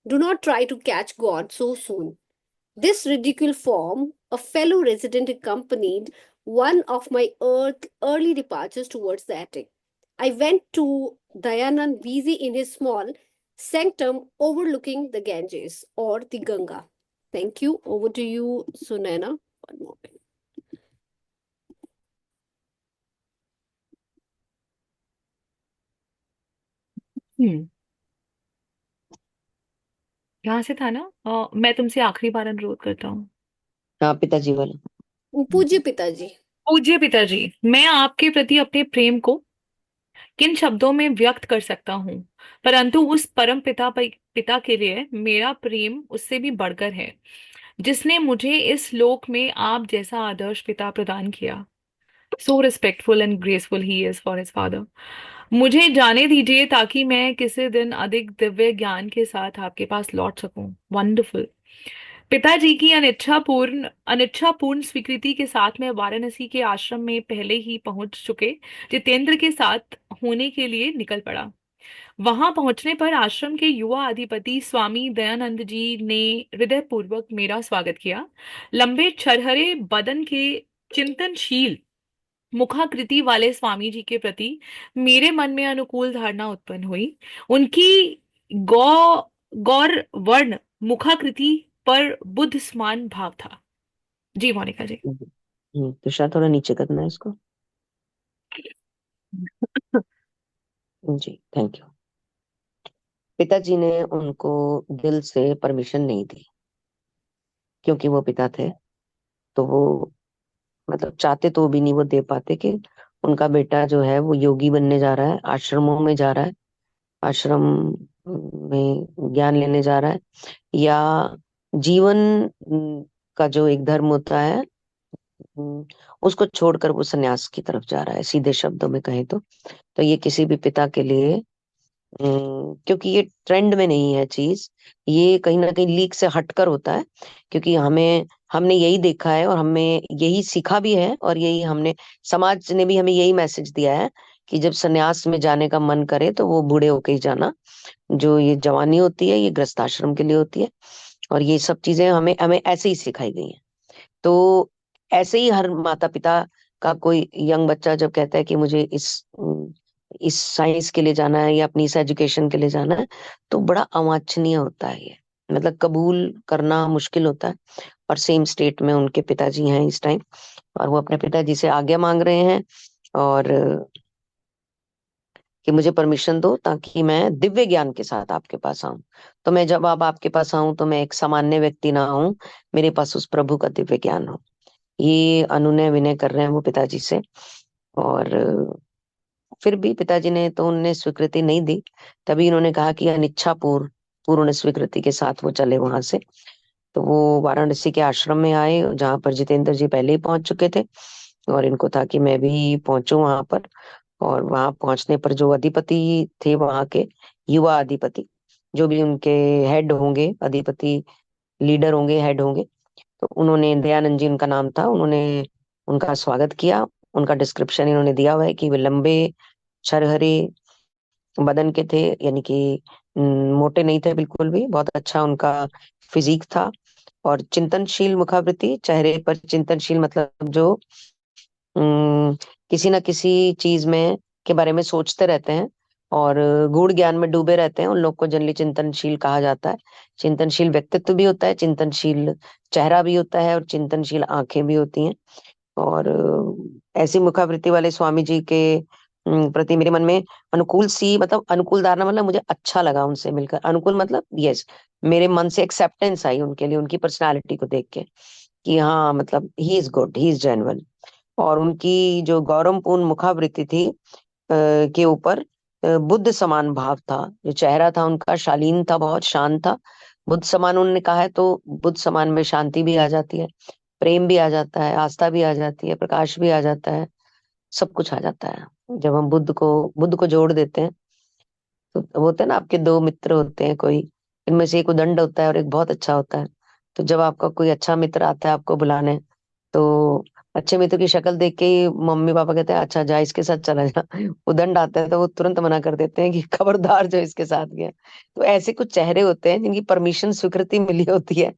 Do not try to catch God so soon. This ridicule form, a fellow resident accompanied one of my early departures towards the attic. I went to Dayanand busy in his small sanctum overlooking the Ganges or the Ganga. Thank you. Over to you, Sunana. One moment. हम्म यहाँ से था ना। मैं तुमसे आखिरी बार अनुरोध करता हूँ। हाँ पिताजी वाला। पूज्य पिताजी, पूज्य पिताजी, मैं आपके प्रति अपने प्रेम को किन शब्दों में व्यक्त कर सकता हूँ, परंतु उस परम पिता के लिए मेरा प्रेम उससे भी बढ़कर है, जिसने मुझे इस लोक में आप जैसा आदर्श पिता प्रदान किया। So respectful and graceful he is for his father. मुझे जाने दीजिए ताकि मैं किसी दिन अधिक दिव्य ज्ञान के साथ आपके पास लौट सकूं। वंडरफुल। पिताजी की अनिच्छापूर्ण स्वीकृति के साथ मैं वाराणसी के आश्रम में पहले ही पहुंच चुके जितेंद्र के साथ होने के लिए निकल पड़ा। वहां पहुंचने पर आश्रम के युवा अधिपति स्वामी दयानंद जी ने हृदयपूर्वक मेरा स्वागत किया। लंबे छरहरे बदन के चिंतनशील मुखाकृति वाले स्वामी जी के प्रति मेरे मन में अनुकूल धारणा उत्पन्न हुई। उनकी गौ गौर वर्ण मुखाकृति पर बुद्ध समान भाव था। जी मोनिका जी। तुषार थोड़ा नीचे करना है इसको। जी थैंक यू। पिताजी ने उनको दिल से परमिशन नहीं दी, क्योंकि वो पिता थे, तो वो मतलब चाहते तो भी नहीं वो दे पाते कि उनका बेटा जो है वो योगी बनने जा रहा है, आश्रमों में जा रहा है, आश्रम में ज्ञान लेने जा रहा है, या जीवन का जो एक धर्म होता है उसको छोड़कर वो सन्यास की तरफ जा रहा है, सीधे शब्दों में कहें तो ये किसी भी पिता के लिए क्योंकि ये ट्रेंड में नहीं है चीज, ये कहीं ना कहीं लीक से हटकर होता है, क्योंकि हमने यही देखा है और हमें यही सीखा भी है, और यही हमने समाज ने भी हमें यही मैसेज दिया है कि जब सन्यास में जाने का मन करे तो वो बूढ़े होके ही जाना। जो ये जवानी होती है ये गृहस्थाश्रम के लिए होती है, और ये सब चीजें हमें हमें ऐसे ही सिखाई गई हैं। तो ऐसे ही हर माता पिता का कोई यंग बच्चा जब कहता है कि मुझे इस साइंस के लिए जाना है या अपनी इस एजुकेशन के लिए जाना है, तो बड़ा अवांछनीय होता है ये, मतलब कबूल करना मुश्किल होता है। और सेम स्टेट में उनके पिताजी हैं इस टाइम, और वो अपने पिताजी से आज्ञा मांग रहे हैं और कि मुझे परमिशन दो ताकि मैं दिव्य ज्ञान के साथ आपके पास आऊं। तो मैं जब अब आपके पास आऊं तो मैं एक सामान्य व्यक्ति ना हूं, मेरे पास उस प्रभु का दिव्य ज्ञान हो। ये अनुनय विनय कर रहे हैं वो पिताजी से, और फिर भी पिताजी ने तो उन्हें स्वीकृति नहीं दी। तभी उन्होंने कहा कि अनिच्छा पूर्ण स्वीकृति के साथ वो चले वहां से। तो वो वाराणसी के आश्रम में आए जहाँ पर जितेंद्र जी पहले ही पहुंच चुके थे, और इनको था कि मैं भी पहुंचूं वहां पर। और वहां पहुंचने पर जो अधिपति थे वहां के युवा अधिपति, जो भी उनके हेड होंगे, अधिपति लीडर होंगे, हेड होंगे, तो उन्होंने, दयानंद जी उनका नाम था, उन्होंने उनका स्वागत किया। उनका डिस्क्रिप्शन इन्होंने दिया हुआ है कि वे लंबे छरहरे बदन के थे, यानी कि मोटे नहीं थे बिल्कुल भी, बहुत अच्छा उनका फिजिक था। और चिंतनशील मुखावृत्ति, चेहरे पर चिंतनशील मतलब जो किसी न किसी चीज में के बारे में सोचते रहते हैं और गूढ़ ज्ञान में डूबे रहते हैं, उन लोग को जनरली चिंतनशील कहा जाता है। चिंतनशील व्यक्तित्व भी होता है, चिंतनशील चेहरा भी होता है, और चिंतनशील आंखें भी होती हैं। और ऐसी मुखावृत्ति वाले स्वामी जी के प्रति मेरे मन में अनुकूल सी, मतलब अनुकूल धारणा, मतलब मुझे अच्छा लगा उनसे मिलकर। अनुकूल मतलब यस, मेरे मन से एक्सेप्टेंस आई उनके लिए, उनकी पर्सनालिटी को देख के कि हाँ मतलब he is good, he is genuine. और उनकी जो गौरवपूर्ण मुखावृत्ति थी के ऊपर बुद्ध समान भाव था। जो चेहरा था उनका शालीन था, बहुत शांत था। बुद्ध समान उन्होंने कहा है, तो बुद्ध समान में शांति भी आ जाती है, प्रेम भी आ जाता है, आस्था भी आ जाती है, प्रकाश भी आ जाता है, सब कुछ आ जाता है जब हम बुद्ध को जोड़ देते हैं। तो होते हैं ना, आपके दो मित्र होते हैं, कोई इनमें से एक उदंड होता है और एक बहुत अच्छा होता है। तो जब आपका कोई अच्छा मित्र आता है आपको बुलाने, तो अच्छे मित्र की शक्ल देख के ही मम्मी पापा कहते हैं अच्छा जा इसके साथ चला जा। उदंड आता है तो वो तुरंत मना कर देते हैं कि खबरदार जो इसके साथ गया। तो ऐसे कुछ चेहरे होते हैं जिनकी परमिशन, स्वीकृति मिली होती है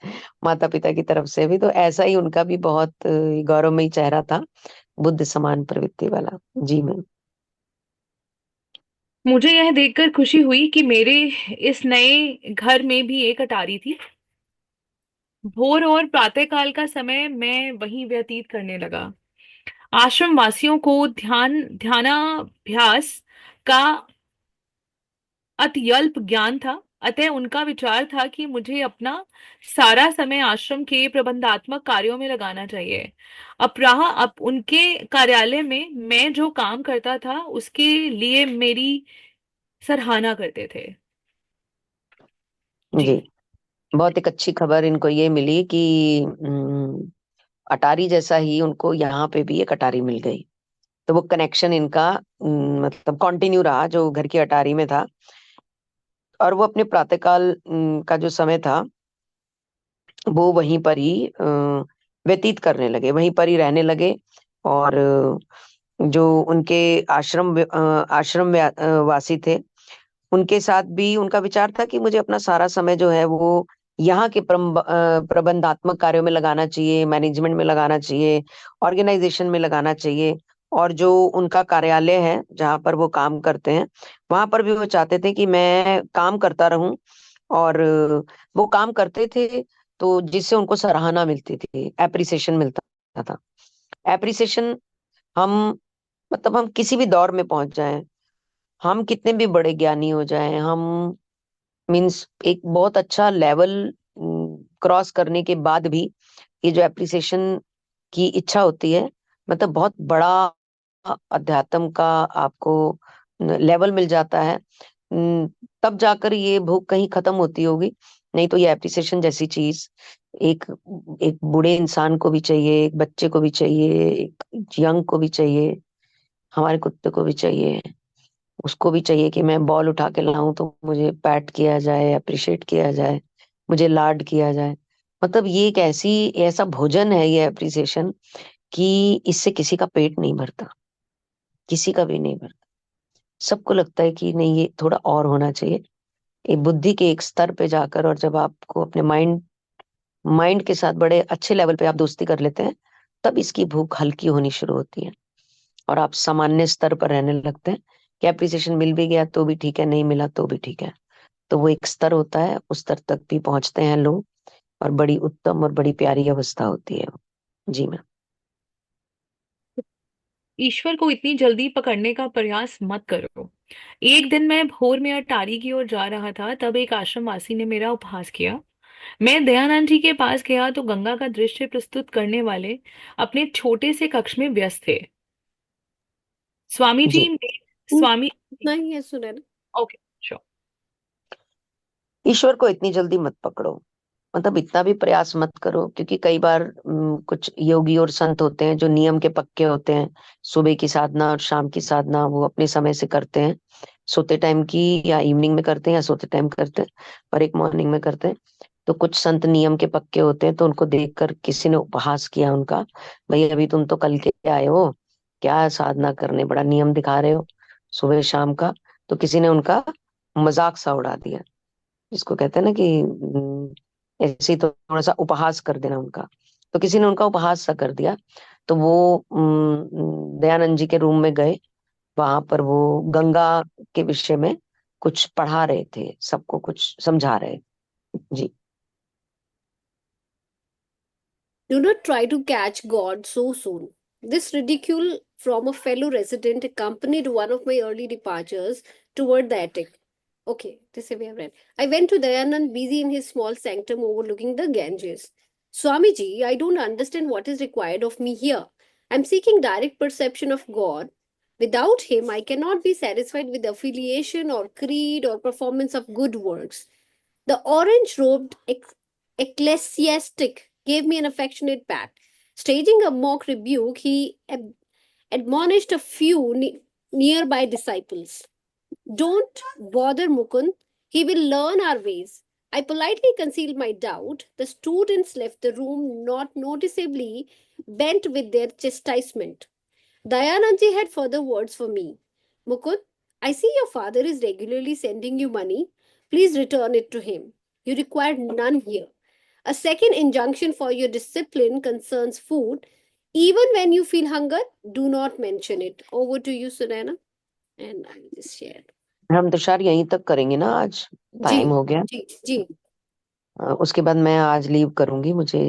माता पिता की तरफ से भी। तो ऐसा ही उनका भी बहुत गौरवमयी चेहरा था, बुद्ध समान प्रवृत्ति वाला। जी मैम। मुझे यह देखकर खुशी हुई कि मेरे इस नए घर में भी एक अटारी थी। भोर और प्रातःकाल का समय मैं वहीं व्यतीत करने लगा। आश्रम वासियों को ध्यानाभ्यास का अत्यल्प ज्ञान था, अतः उनका विचार था कि मुझे अपना सारा समय आश्रम के प्रबंधात्मक कार्यों में लगाना चाहिए। अपराह अब उनके कार्यालय में मैं जो काम करता था उसके लिए मेरी सराहना करते थे। जी। जी बहुत एक अच्छी खबर इनको ये मिली कि अटारी जैसा ही उनको यहाँ पे भी एक अटारी मिल गई। तो वो कनेक्शन इनका मतलब कंटिन्यू रहा जो घर की अटारी में था। और वो अपने प्रातःकाल का जो समय था वो वहीं पर ही व्यतीत करने लगे, वहीं पर ही रहने लगे। और जो उनके वासी थे, उनके साथ भी उनका विचार था कि मुझे अपना सारा समय जो है वो यहाँ के प्रबंधात्मक कार्यों में लगाना चाहिए, मैनेजमेंट में लगाना चाहिए, ऑर्गेनाइजेशन में लगाना चाहिए। और जो उनका कार्यालय है जहाँ पर वो काम करते हैं, वहां पर भी वो चाहते थे कि मैं काम करता रहूं। और वो काम करते थे तो जिससे उनको सराहना मिलती थी, एप्रिसिएशन मिलता था। एप्रिसिएशन, हम मतलब हम किसी भी दौर में पहुंच जाएं, हम कितने भी बड़े ज्ञानी हो जाएं, हम मीन्स एक बहुत अच्छा लेवल क्रॉस करने के बाद भी ये जो एप्रिसिएशन की इच्छा होती है, मतलब बहुत बड़ा अध्यात्म का आपको लेवल मिल जाता है। तब जाकर ये भूख कहीं खत्म होती होगी। नहीं तो ये एप्रिसिएशन जैसी चीज एक एक बूढ़े इंसान को भी चाहिए, एक बच्चे को भी चाहिए, एक यंग को भी चाहिए, हमारे कुत्ते को भी चाहिए। उसको भी चाहिए कि मैं बॉल उठा के लाऊं तो मुझे पैट किया जाए, अप्रिशिएट किया जाए, मुझे लाड किया जाए। मतलब ये एक ऐसा भोजन है ये एप्रिसिएशन, कि इससे किसी का पेट नहीं भरता, किसी का भी नहीं भरता। सबको लगता है कि नहीं, ये थोड़ा और होना चाहिए। एक बुद्धि के एक स्तर पे जाकर, और जब आपको अपने माइंड माइंड के साथ बड़े अच्छे लेवल पे आप दोस्ती कर लेते हैं, तब इसकी भूख हल्की होनी शुरू होती है और आप सामान्य स्तर पर रहने लगते हैं कि एप्रिसिएशन मिल भी गया तो भी ठीक है, नहीं मिला तो भी ठीक है। तो वो एक स्तर होता है, उस स्तर तक भी पहुंचते हैं लोग, और बड़ी उत्तम और बड़ी प्यारी अवस्था होती है। जी मैम। ईश्वर को इतनी जल्दी पकड़ने का प्रयास मत करो। एक दिन मैं भोर में अटारी की ओर जा रहा था, तब एक आश्रमवासी ने मेरा उपहास किया। मैं दयानंद जी के पास गया तो गंगा का दृश्य प्रस्तुत करने वाले अपने छोटे से कक्ष में व्यस्त थे। स्वामी जी, जी, स्वामी। नहीं है सुनैना। Okay, sure. ईश्वर को इतनी जल्दी मत पकड़ो, मतलब इतना भी प्रयास मत करो, क्योंकि कई बार कुछ योगी और संत होते हैं जो नियम के पक्के होते हैं। सुबह की साधना और शाम की साधना वो अपने समय से करते हैं, सोते टाइम की या इवनिंग में करते हैं या सोते टाइम करते हैं, पर एक मॉर्निंग में करते हैं। तो कुछ संत नियम के पक्के होते हैं, तो उनको देखकर किसी ने उपहास किया उनका, भाई अभी तुम तो कल के आए हो, क्या साधना करने बड़ा नियम दिखा रहे हो सुबह शाम का। तो किसी ने उनका मजाक सा उड़ा दिया, जिसको कहते हैं ना कि ऐसे ही थोड़ा सा उपहास कर देना उनका। तो किसी ने उनका उपहास सा कर दिया। तो वो दयानंद जी के रूम में गए, वहां पर वो गंगा के विषय में कुछ पढ़ा रहे थे, सबको कुछ समझा रहे। जी। Do not try to catch God so soon. This ridicule from a fellow resident accompanied one of my early departures toward the attic. Okay, this way we have read. I went to Dayanand busy in his small sanctum overlooking the Ganges. Swamiji, I don't understand what is required of me here. I'm seeking direct perception of God. Without him, I cannot be satisfied with affiliation or creed or performance of good works. The orange robed ecclesiastic gave me an affectionate pat. Staging a mock rebuke, he admonished a few nearby disciples. Don't bother Mukund, he will learn our ways. I politely concealed my doubt. The students left the room not noticeably bent with their chastisement. Dayanandji had further words for me. Mukund, I see your father is regularly sending you money. Please return it to him. You require none here. A second injunction for your discipline concerns food. Even when you feel hunger, do not mention it. Over to you, Sunana. And I will just share. हम तुषार यहीं तक करेंगे ना, आज time हो गया। जी जी उसके बाद मैं आज लीव करूंगी, मुझे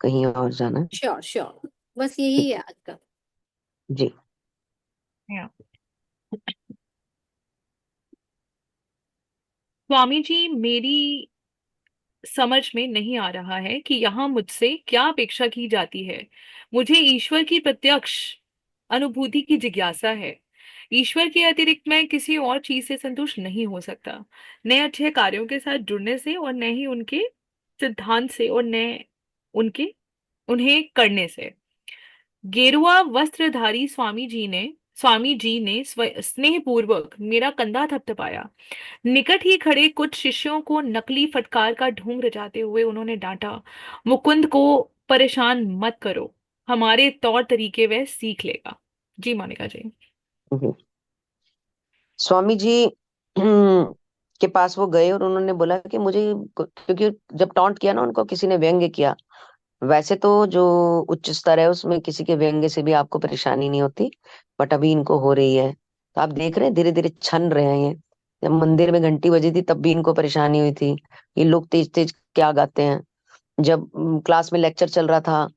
कहीं और जाना है। श्योर श्योर, बस यही है आज का। जी। Yeah. स्वामी जी, मेरी समझ में नहीं आ रहा है कि यहाँ मुझसे क्या अपेक्षा की जाती है। मुझे ईश्वर की प्रत्यक्ष अनुभूति की जिज्ञासा है। ईश्वर के अतिरिक्त मैं किसी और चीज से संतुष्ट नहीं हो सकता, न अच्छे कार्यों के साथ जुड़ने से और न ही उनके सिद्धांत से और न उनके उन्हें करने से। गेरुआ वस्त्रधारी स्वामी जी ने स्वामी जी ने स्नेहपूर्वक मेरा कंधा थपथपाया। निकट ही खड़े कुछ शिष्यों को नकली फटकार का ढोंग रचाते हुए उन्होंने डांटा, मुकुंद को परेशान मत करो, हमारे तौर तरीके वह सीख लेगा। जी मोनिका जी। हम्म। स्वामी जी के पास वो गए और उन्होंने बोला कि मुझे, क्योंकि जब टॉन्ट किया ना उनको, किसी ने व्यंग्य किया। वैसे तो जो उच्च स्तर है उसमें किसी के व्यंग्य से भी आपको परेशानी नहीं होती, बट अभी इनको हो रही है। तो आप देख रहे हैं धीरे धीरे छन रहे हैं ये। जब मंदिर में घंटी बजी थी तब भी इनको परेशानी हुई थी। ये लोग तेज तेज क्या गाते हैं। जब क्लास में लेक्चर चल रहा था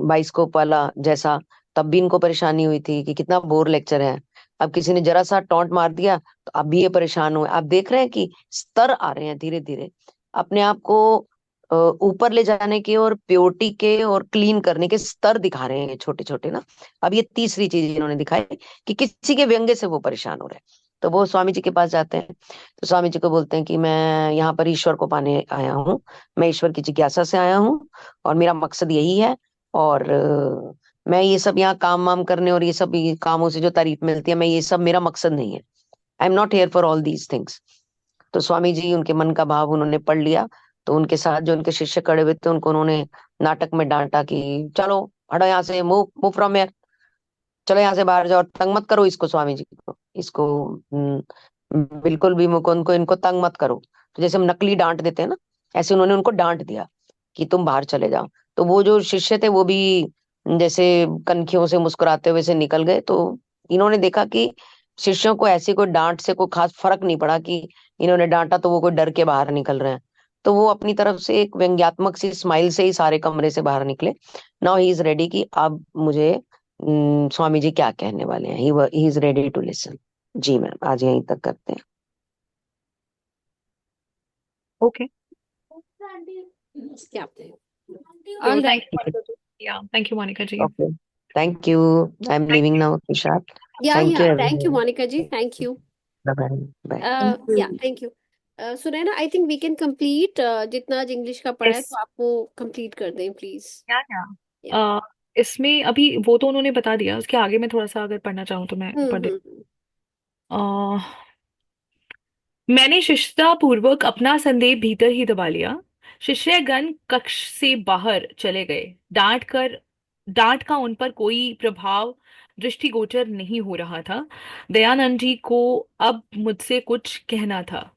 बाइस्कोप वाला जैसा, तब भी इनको परेशानी हुई थी कि कितना बोर लेक्चर है। अब किसी ने जरा सा टॉन्ट मार दिया तो अब भी ये परेशान हुए। आप देख रहे हैं कि स्तर आ रहे हैं धीरे धीरे अपने आप को ऊपर ले जाने के और प्योरिटी के और क्लीन करने के स्तर दिखा रहे हैं छोटे छोटे ना। अब ये तीसरी चीज इन्होंने दिखाई कि किसी के व्यंग्य से वो परेशान हो रहे हैं। तो वो स्वामी जी के पास जाते हैं, तो स्वामी जी को बोलते हैं कि मैं यहाँ पर ईश्वर को पाने आया हूँ, मैं ईश्वर की जिज्ञासा से आया हूँ और मेरा मकसद यही है। और मैं ये सब यहाँ काम वाम करने और ये सब ये कामों से जो तारीफ मिलती है, मैं ये सब मेरा मकसद नहीं है। आई am not here for all these things. तो स्वामी जी उनके मन का भाव उन्होंने पढ़ लिया। तो उनके साथ जो उनके शिष्य खड़े हुए थे उनको उन्होंने नाटक में डांटा कि चलो हटो यहाँ से, मूव मूव फ्रॉम हियर, चलो यहाँ से बाहर जाओ, तंग मत करो इसको, स्वामी जी को इसको बिल्कुल भी मुकुंद को इनको तंग मत करो। तो जैसे हम नकली डांट देते हैं ना, ऐसे उन्होंने उनको डांट दिया कि तुम बाहर चले जाओ। तो वो जो शिष्य थे वो भी जैसे कनखियों से मुस्कुराते हुए से निकल गए। तो इन्होंने देखा कि शिष्यों को ऐसी कोई डांट से कोई खास फर्क नहीं पड़ा कि इन्होंने डांटा तो वो कोई डर के बाहर निकल रहे हैं। तो वो अपनी तरफ से एक व्यंग्यात्मक सी स्माइल से ही सारे कमरे से बाहर निकले। नाउ ही इज रेडी कि अब मुझे स्वामी जी क्या कहने वाले हैं। He is ready to listen. जी मैम, आज यहीं तक करते हैं। ओके, क्या तो all thank right. You Monika ji. Yeah thank you Monika ji. Okay, thank you. I am thank living you. Now Tushar. Yeah thank you thank you everyone. Monika ji, thank you. Bye bye. Bye. Thank yeah you. Thank you. Sunaina, I think we can complete जितना आज English का पढ़ा है, इस तो आप वो complete कर दें प्लीज। क्या क्या या इसमें अभी वो तो उन्होंने बता दिया, उसके आगे मैं थोड़ा सा अगर पढ़ना चाहूँ तो मैं पढ़ देती हम्म। हूँ। मैंने शिष्टता पूर्वक अपना संदेह भीतर ही दबा लिया। शिष्यगण कक्ष से बाहर चले गए। डांट का उन पर कोई प्रभाव दृष्टिगोचर नहीं हो रहा था। दयानंद जी को अब मुझसे कुछ कहना था।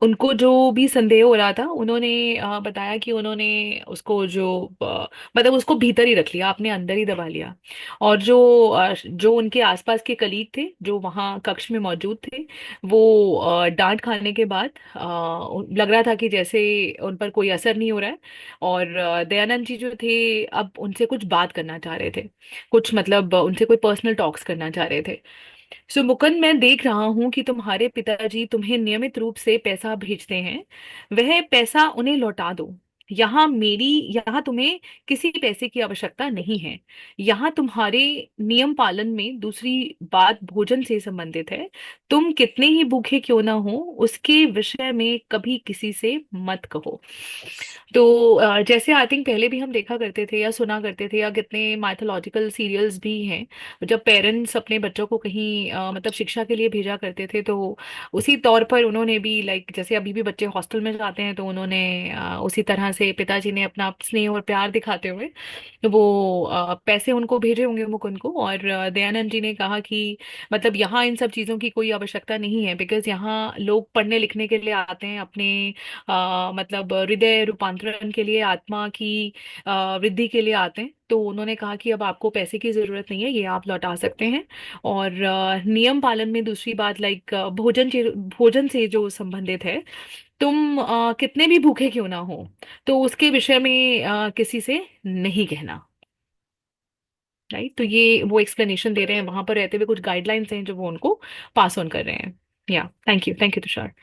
उनको जो भी संदेह हो रहा था उन्होंने बताया कि उन्होंने उसको जो मतलब उसको भीतर ही रख लिया, आपने अंदर ही दबा लिया। और जो उनके आसपास के कलीग थे जो वहाँ कक्ष में मौजूद थे, वो डांट खाने के बाद लग रहा था कि जैसे उन पर कोई असर नहीं हो रहा है। और दयानंद जी जो थे अब उनसे कुछ बात करना चाह रहे थे, कुछ मतलब उनसे कोई पर्सनल टॉक्स करना चाह रहे थे। सो मुकुंद, मैं देख रहा हूं कि तुम्हारे पिताजी तुम्हें नियमित रूप से पैसा भेजते हैं। वह पैसा उन्हें लौटा दो। यहाँ तुम्हें किसी पैसे की आवश्यकता नहीं है। यहाँ तुम्हारे नियम पालन में दूसरी बात भोजन से संबंधित है। तुम कितने ही भूखे क्यों ना हो, उसके विषय में कभी किसी से मत कहो। तो जैसे आई थिंक पहले भी हम देखा करते थे या सुना करते थे, या कितने माइथोलॉजिकल सीरियल्स भी हैं, जब पेरेंट्स अपने बच्चों को कहीं मतलब शिक्षा के लिए भेजा करते थे, तो उसी तौर पर उन्होंने भी लाइक जैसे अभी भी बच्चे हॉस्टल में जाते हैं तो उन्होंने उसी तरह से पिताजी ने अपना स्नेह और प्यार दिखाते हुए वो पैसे उनको भेजे होंगे मुकुंद को। और दयानंद जी ने कहा कि मतलब यहाँ इन सब चीज़ों की कोई आवश्यकता नहीं है, बिकॉज यहाँ लोग पढ़ने लिखने के लिए आते हैं, अपने मतलब हृदय रूपांतरण के लिए, आत्मा की वृद्धि के लिए आते हैं। तो उन्होंने कहा कि अब आपको पैसे की जरूरत नहीं है, ये आप लौटा सकते हैं। और नियम पालन में दूसरी बात लाइक भोजन से जो संबंधित है, तुम कितने भी भूखे क्यों ना हो, तो उसके विषय में किसी से नहीं कहना। राइट, तो ये वो एक्सप्लेनेशन दे रहे हैं, वहां पर रहते हुए कुछ गाइडलाइंस हैं जो वो उनको पास ऑन कर रहे हैं। या thank you Tushar.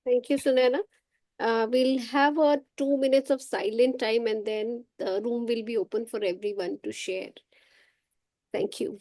Thank you Sunaina. We'll have a 2 minutes of silent time, and then the room will be open for everyone to share. Thank you.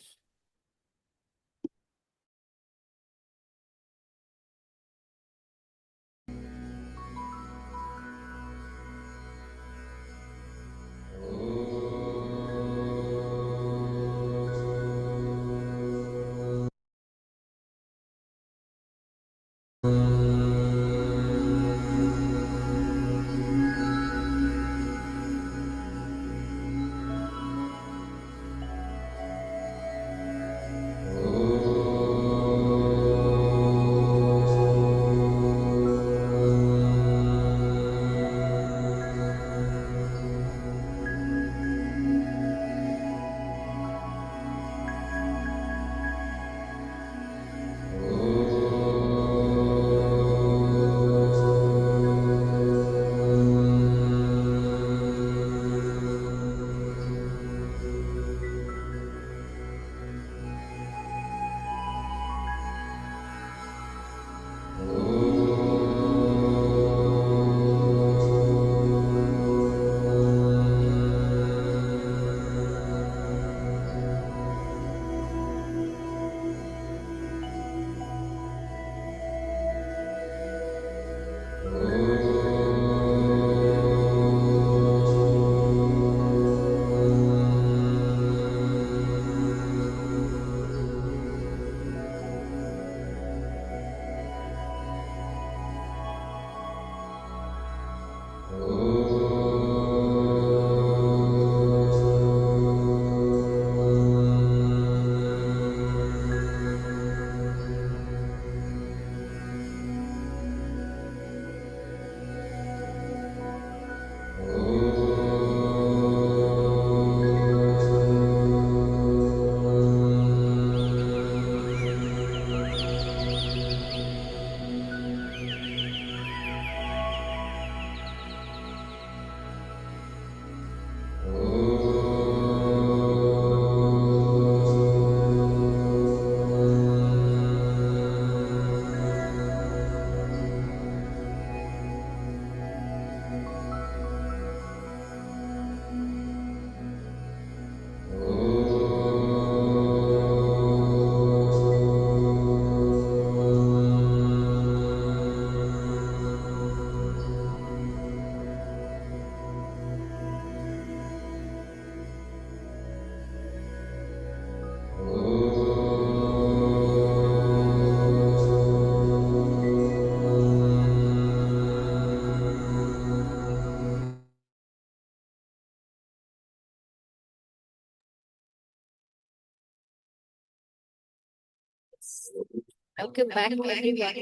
Welcome back, everyone.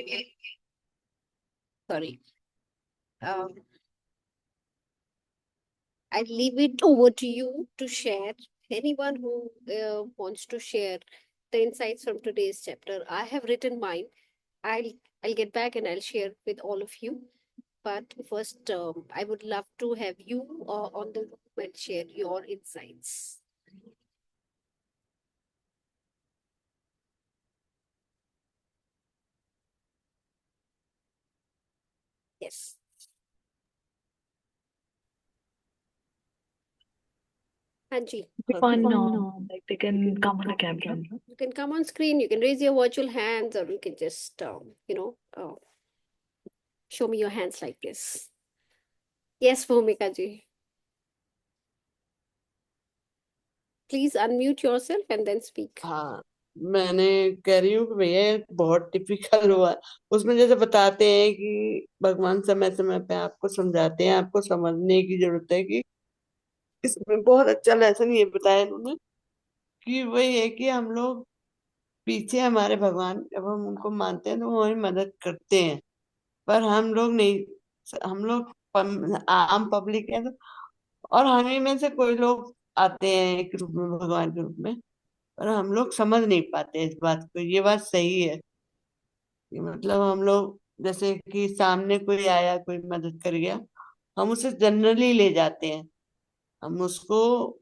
Sorry. Um, I leave it over to you to share. Anyone who wants to share the insights from today's chapter. I have written mine. I'll I'll get back and I'll share with all of you. But first, I would love to have you on the room and share your insights. Yes. Anji, Everyone, like they can come on the camera. you can come on screen. You can raise your virtual hands, or you can just, show me your hands like this. Yes, Bhumika ji. Please unmute yourself and then speak. हाँ, मैंने कह रही हूँ कि भैया ये बहुत typical हुआ। उसमें जैसे बताते हैं कि भगवान समय समय पे आपको समझाते हैं, आपको समझने की जरूरत है कि इसमें बहुत अच्छा लेसन ये बताया इन्होंने कि वही है कि हम लोग पीछे हमारे भगवान, जब हम उनको मानते हैं तो वो हमारी मदद करते हैं, पर हम लोग नहीं, हम लोग आम पब्लिक है तो, और हमें में से कोई लोग आते हैं एक रूप में, भगवान के रूप में, पर हम लोग समझ नहीं पाते इस बात को। ये बात सही है कि मतलब हम लोग जैसे कि सामने कोई आया, कोई मदद कर गया, हम उसे जनरली ले जाते हैं, हम उसको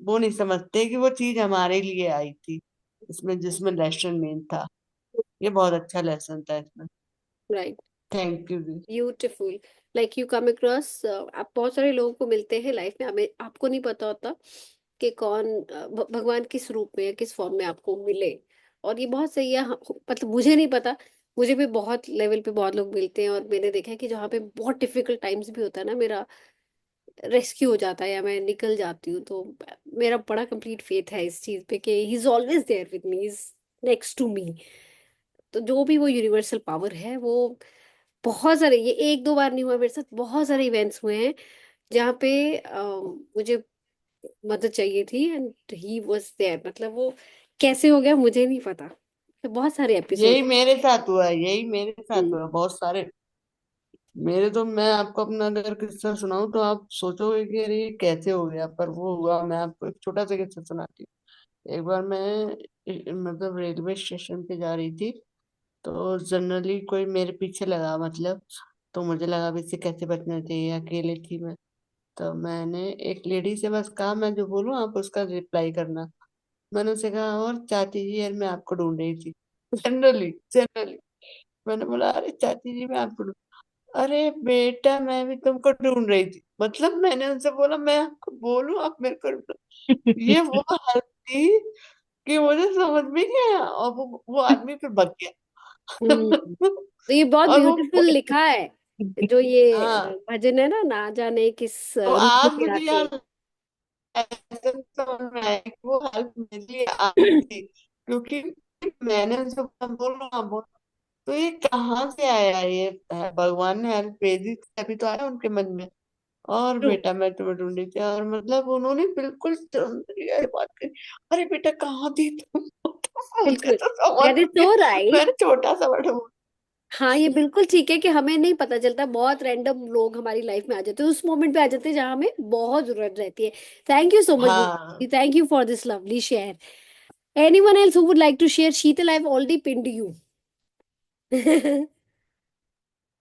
वो नहीं समझते कि वो चीज हमारे लिए आई थी, इसमें जिसमें लेसन मेन था। ये बहुत अच्छा लेसन था इसमें। Right. थैंक यू जी। Beautiful. Like you come across, आप बहुत सारे लोगों को मिलते हैं लाइफ में, हमें आपको नहीं पता होता कि कौन भगवान किस रूप में या किस फॉर्म में आपको मिले। और ये बहुत सही है। मतलब मुझे नहीं पता, मुझे भी बहुत लेवल पे बहुत लोग मिलते हैं, और मैंने देखा है कि जहाँ पे बहुत डिफिकल्ट टाइम्स भी होता है ना, मेरा रेस्क्यू हो जाता है या मैं निकल जाती हूँ, तो मेरा बड़ा कंप्लीट फेथ है इस चीज पे कि he is always there with me, is next to me. तो जो भी वो यूनिवर्सल पावर है, वो बहुत सारे, ये एक दो बार नहीं हुआ मेरे साथ, बहुत सारे इवेंट्स हुए हैं जहाँ पे मुझे मदद चाहिए थी एंड ही वाज देयर। मतलब वो कैसे हो गया मुझे नहीं पता। तो बहुत सारे एपिसोड। यही मेरे साथ हुआ है, यही मेरे साथ हुआ है, बहुत सारे। मेरे तो, मैं आपको अपना अगर किस्सा सुनाऊं तो आप सोचोगे कि अरे ये कैसे हो गया, पर वो हुआ। मैं आपको एक छोटा सा किस्सा सुनाती हूँ। एक बार मैं मतलब रेलवे स्टेशन पे जा रही थी, तो जनरली कोई मेरे पीछे लगा, मतलब तो मुझे लगा अब इससे कैसे बचना चाहिए, अकेले थी मैं। तो मैंने एक लेडी से बस कहा, मैं जो बोलूँ आप उसका रिप्लाई करना। मैंने उसे कहा, और चाची जी यार मैं आपको ढूंढ रही थी। जनरली जनरली मैंने बोला अरे चाची जी मैं आपको अरे बेटा मैं भी तुमको ढूंढ रही थी। मतलब मैंने उनसे बोला मैं आपको बोलूं आप मेरे को ये वो हालत थी कि मुझे समझ में नहीं आया, और वो आदमी फिर भग हम्म। गया। तो ये बहुत और वो ब्यूटीफुल लिखा है, जो ये हाँ, भजन है ना जाने किस तो रूप आज में मुझे आते। यार ऐसा समझ में आया कि वो हेल्प मेरे लिए आई थी, क्योंकि मैंने उनसे बोल रहा बोल, तो ये कहाँ से आया ये, भगवान ने हेल्प भेजी थी अभी तो आया उनके मन में। और ट्रू। बेटा मैं तुम्हें ढूंढी थी, और मतलब उन्होंने बिल्कुल तुरंत ये बात करी, अरे बेटा कहाँ थी तुम? तो मुझे बिल्कुल, तो समझ दैट इज में, सो राइट। मैंने छोटा सा वर्ड हाँ ये बिल्कुल ठीक है कि हमें नहीं पता चलता, बहुत रैंडम लोग हमारी लाइफ में आ जाते हैं, उस मोमेंट पे आ जाते हैं जहाँ हमें बहुत जरूरत रहती है। थैंक यू सो मच, हाँ। Thank you for this lovely share. Anyone else who would like to share? Sheetal, I have already pinned you.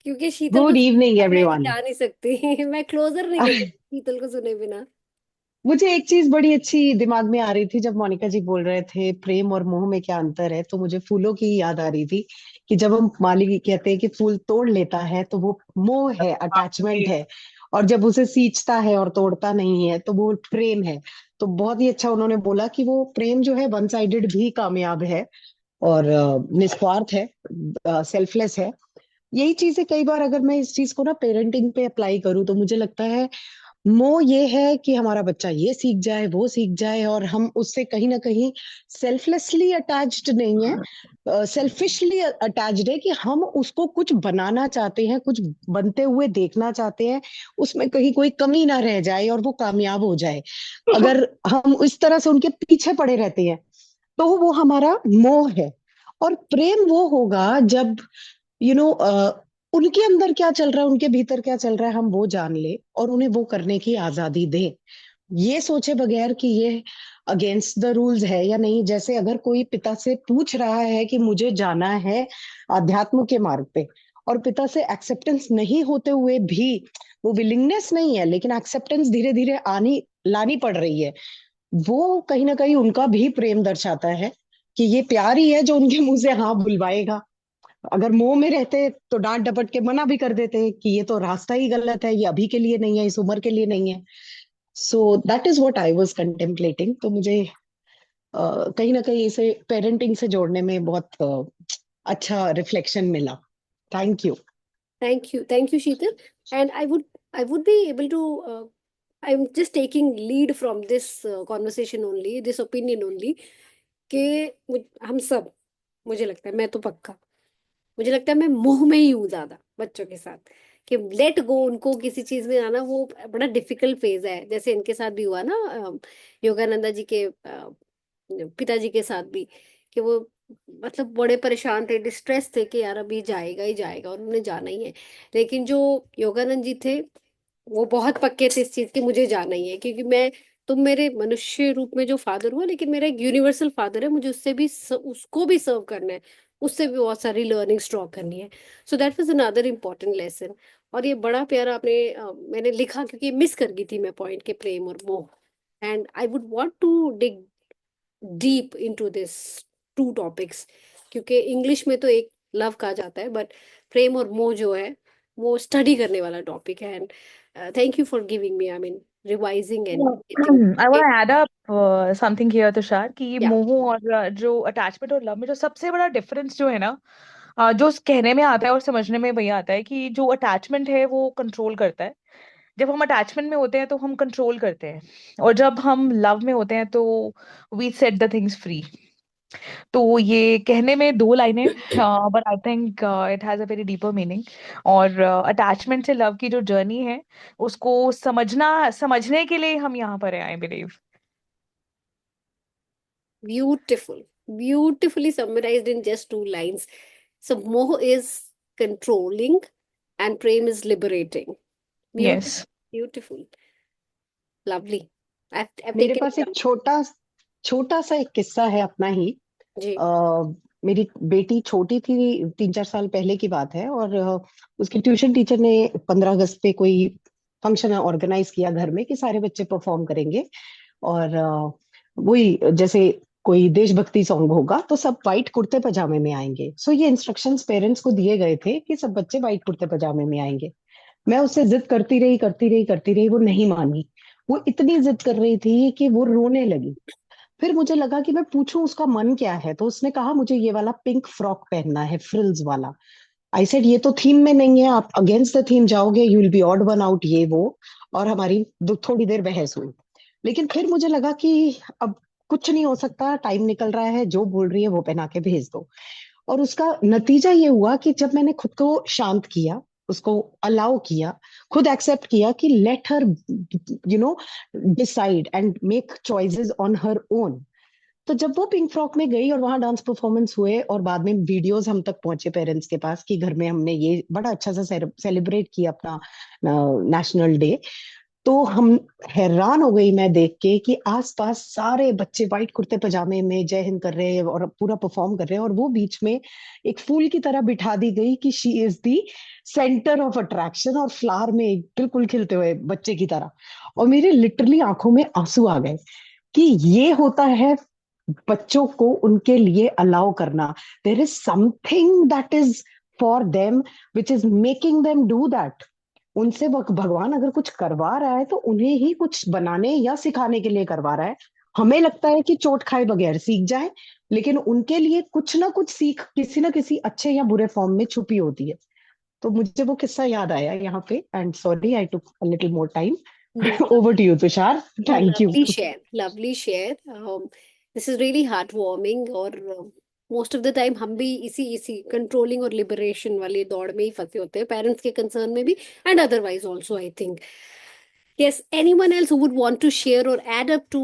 क्योंकि शीतल को गुड इवनिंग सुने बिना मैं एवरीवन। जा नहीं सकती। मैं क्लोजर नहीं कर सकती शीतल को सुने बिना। मुझे एक चीज बड़ी अच्छी दिमाग में आ रही थी जब मोनिका जी बोल रहे थे प्रेम और मोह में क्या अंतर है, तो मुझे फूलों की याद आ रही थी कि जब हम माली कहते हैं कि फूल तोड़ लेता है तो वो मोह है, अटैचमेंट है, और जब उसे सींचता है और तोड़ता नहीं है तो वो प्रेम है। तो बहुत ही अच्छा उन्होंने बोला कि वो प्रेम जो है वन साइडेड भी कामयाब है और निस्वार्थ है, सेल्फलेस है। यही चीजें कई बार अगर मैं इस चीज को ना पेरेंटिंग पे अप्लाई करूँ तो मुझे लगता है मोह ये है कि हमारा बच्चा ये सीख जाए वो सीख जाए, और हम उससे कहीं ना कहीं सेल्फलेसली अटैच्ड नहीं है, सेल्फिशली अटैच्ड है कि हम उसको कुछ बनाना चाहते हैं, कुछ बनते हुए देखना चाहते हैं, उसमें कहीं कोई कमी ना रह जाए और वो कामयाब हो जाए। अगर हम इस तरह से उनके पीछे पड़े रहते हैं तो वो हमारा मोह है। और प्रेम वो होगा जब यू नो उनके अंदर क्या चल रहा है, उनके भीतर क्या चल रहा है, हम वो जान ले और उन्हें वो करने की आजादी दें, ये सोचे बगैर कि ये अगेंस्ट द रूल्स है या नहीं। जैसे अगर कोई पिता से पूछ रहा है कि मुझे जाना है अध्यात्म के मार्ग पे, और पिता से एक्सेप्टेंस नहीं होते हुए भी, वो विलिंगनेस नहीं है लेकिन एक्सेप्टेंस धीरे धीरे आनी लानी पड़ रही है, वो कहीं ना कहीं उनका भी प्रेम दर्शाता है कि ये प्यार ही है जो उनके मुंह से हाँ बुलवाएगा। अगर मोह में रहते तो डांट डपट के मना भी कर देते कि ये तो रास्ता ही गलत है, ये अभी के लिए नहीं है, इस उम्र के लिए नहीं है। So that is what I was contemplating. तो मुझे कहीं ना कहीं इसे पेरेंटिंग से जोड़ने में बहुत अच्छा रिफ्लेक्शन मिला। Thank you. Thank you, Sheetal. And I would be able to. I'm just taking lead from this conversation only, this opinion only. कि हम सब, मुझे लगता है, मैं तो पक्का, मुझे लगता है मैं मुंह में ही हूँ ज्यादा बच्चों के साथ, कि लेट गो उनको किसी चीज में आना वो बड़ा डिफिकल्ट फेज है। जैसे इनके साथ भी हुआ ना, योगानंदा जी के पिताजी के साथ भी, कि वो मतलब बड़े परेशान थे, डिस्ट्रेस थे कि यार अभी जाएगा ही जाएगा और उन्हें जाना ही है। लेकिन जो योगानंद जी थे वो बहुत पक्के थे इस चीज की, मुझे जाना ही है, क्योंकि मैं, तुम मेरे मनुष्य रूप में जो फादर हुआ लेकिन मेरा एक यूनिवर्सल फादर है, मुझे उससे भी उसको भी सर्व करना है, उससे भी बहुत सारी लर्निंग स्ट्रॉ करनी है। So that was another important lesson. और ये बड़ा प्यारा आपने मैंने लिखा क्योंकि मिस कर गई थी मैं पॉइंट के प्रेम और मोह। And I would want to dig deep into this two topics, क्योंकि इंग्लिश में तो एक लव कहा जाता है, बट प्रेम और मोह जो है वो स्टडी करने वाला टॉपिक है। And thank you for giving me, I mean revising and getting. I want to add up something here Tushar, कि ये या मोह और जो अटैचमेंट और लव में जो सबसे बड़ा डिफरेंस जो है ना, जो कहने में आता है और समझने में वही आता है कि जो अटैचमेंट है वो कंट्रोल करता है। जब हम अटैचमेंट में होते हैं तो हम कंट्रोल करते हैं, और जब हम लव में होते हैं तो we set the things free. तो ये कहने में दो लाइनें, but I think it has a very deeper meaning. और अटैचमेंट से लव की जो जर्नी है उसको समझने के लिए हम यहाँ पर हैं, I believe. Beautiful, beautifully summarised in just two lines. So moh is controlling and prem is liberating. Yes. Beautiful, beautiful, lovely. I've मेरे taken पास it एक down. छोटा छोटा सा एक किस्सा है अपना ही। जी। मेरी बेटी छोटी थी, 3-4 साल पहले की बात है, और उसकी ट्यूशन टीचर ने 15 अगस्त पे कोई फंक्शन ऑर्गेनाइज किया घर में कि सारे बच्चे परफॉर्म करेंगे। और वही जैसे कोई देशभक्ति सॉन्ग होगा तो सब वाइट कुर्ते पजामे में आएंगे। सो ये इंस्ट्रक्शंस पेरेंट्स को दिए गए थे कि सब बच्चे वाइट कुर्ते पजामे में आएंगे। मैं उससे जिद करती रही करती रही करती रही, वो नहीं मानी। वो इतनी जिद कर रही थी कि वो रोने लगी। फिर मुझे लगा कि मैं पूछूं उसका मन क्या है, तो उसने कहा मुझे ये वाला पिंक फ्रॉक पहनना है, फ्रिल्स वाला। आई सेड ये तो थीम में नहीं है, आप अगेंस्ट द थीम जाओगे, you will be odd one out, ये वो। और हमारी थोड़ी देर बहस हुई। लेकिन फिर मुझे लगा कि अब कुछ नहीं हो सकता, टाइम निकल रहा है, जो बोल रही है वो पहना के भेज दो। और उसका नतीजा ये हुआ कि जब मैंने खुद को शांत किया, उसको अलाउ किया, खुद एक्सेप्ट किया कि let her decide and make choices on her own. तो जब वो पिंक फ्रॉक में गई और वहां डांस परफॉर्मेंस हुए और बाद में वीडियोस हम तक पहुंचे पेरेंट्स के पास कि घर में हमने ये बड़ा अच्छा सा सेलिब्रेट किया अपना नेशनल डे, तो हम हैरान हो गई मैं देख के कि आसपास सारे बच्चे वाइट कुर्ते पजामे में जय हिंद कर रहे हैं और पूरा परफॉर्म कर रहे हैं, और वो बीच में एक फूल की तरह बिठा दी गई कि she is the centre of attraction, और फ्लावर में बिल्कुल खिलते हुए बच्चे की तरह। और मेरे लिटरली आंखों में आंसू आ गए कि ये होता है बच्चों को उनके लिए अलाउ करना। There is something that is for them which is making them do that. उनसे भगवान अगर कुछ करवा रहा है तो उन्हें ही कुछ बनाने या सिखाने के लिए करवा रहा है। हमें लगता है कि चोट खाए बगैर सीख जाए, लेकिन उनके लिए कुछ ना कुछ सीख किसी ना किसी अच्छे या बुरे फॉर्म में छुपी होती है। तो मुझे वो किस्सा याद आया यहाँ पे, and sorry I took a little more time. Over to you Tushar, thank you. Lovely share, lovely share. This is really heartwarming और मोस्ट ऑफ द टाइम हम भी इसी इसी कंट्रोलिंग और लिबरेशन वाली दौड़ में ही फंसे होते हैं, पेरेंट्स के कंसर्न में भी and otherwise also I think. Yes, anyone else who would want to share or add up to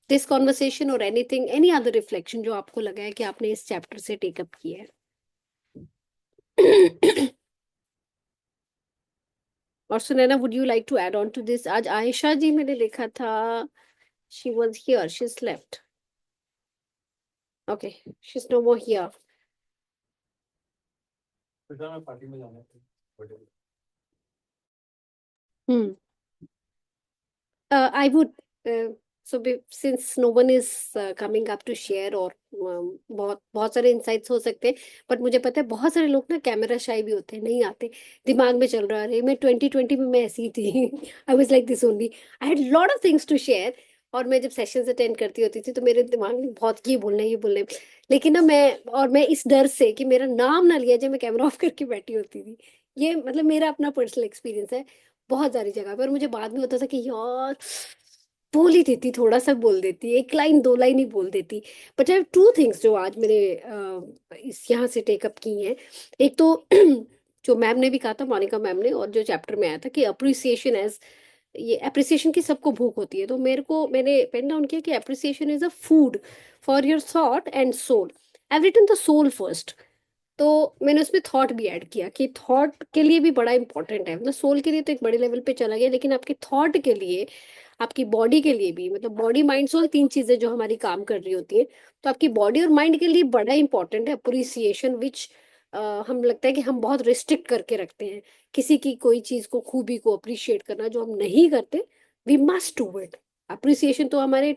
this conversation or anything, any other reflection जो आपको लगा है कि आपने इस चैप्टर से टेक अप किया है? और Sunaina, would you like to add on to this? आज आयशा जी मैंने देखा था, she was here, she slept. Okay, she's no more here. Hmm. I would, since no one is coming up to share और बहुत बहुत सारे इंसाइट्स हो सकते हैं, बट मुझे पता है बहुत सारे लोग ना कैमरा शाई भी होते हैं, नहीं आते, दिमाग में चल रहा है। मैं 2020 में मैं ऐसी ही थी। I was like this only, I had lot of things to share. और मैं जब सेशंस अटेंड करती होती थी तो मेरे दिमाग में बहुत ये बोलना है ये बोलना है, लेकिन ना मैं इस डर से कि मेरा नाम ना लिया जाए मैं कैमरा ऑफ करके बैठी होती थी। ये मतलब मेरा अपना पर्सनल एक्सपीरियंस है बहुत सारी जगह पर। मुझे बाद में होता था कि यार बोल ही देती, थोड़ा सा बोल देती, एक लाइन दो लाइन ही बोल देती। But I have two things जो आज मैंने इस यहाँ से टेकअप की हैं। एक तो जो मैम ने भी कहा था, मोनिका मैम ने, और जो चैप्टर में आया था कि अप्रिसिएशन एज, ये अप्रिसिएशन की सबको भूख होती है, तो मैंने पेन डाउन किया कि appreciation is a food for your thought and soul. I have written the soul first, तो मैंने उसमें थॉट भी ऐड किया कि थॉट के लिए भी बड़ा इंपॉर्टेंट है। मतलब सोल के लिए तो एक बड़े लेवल पे चला गया, लेकिन आपके थॉट के लिए, आपकी बॉडी के लिए भी, मतलब बॉडी माइंड सोल तीन चीजें जो हमारी काम कर रही होती है, तो आपकी बॉडी और माइंड के लिए बड़ा इंपॉर्टेंट है अप्रिसिएशन, विच हम लगता है कि हम बहुत रिस्ट्रिक्ट करके रखते हैं। किसी की कोई चीज को, खूबी को अप्रिशिएट करना जो हम नहीं करते, we must do it. Appreciation तो हमारे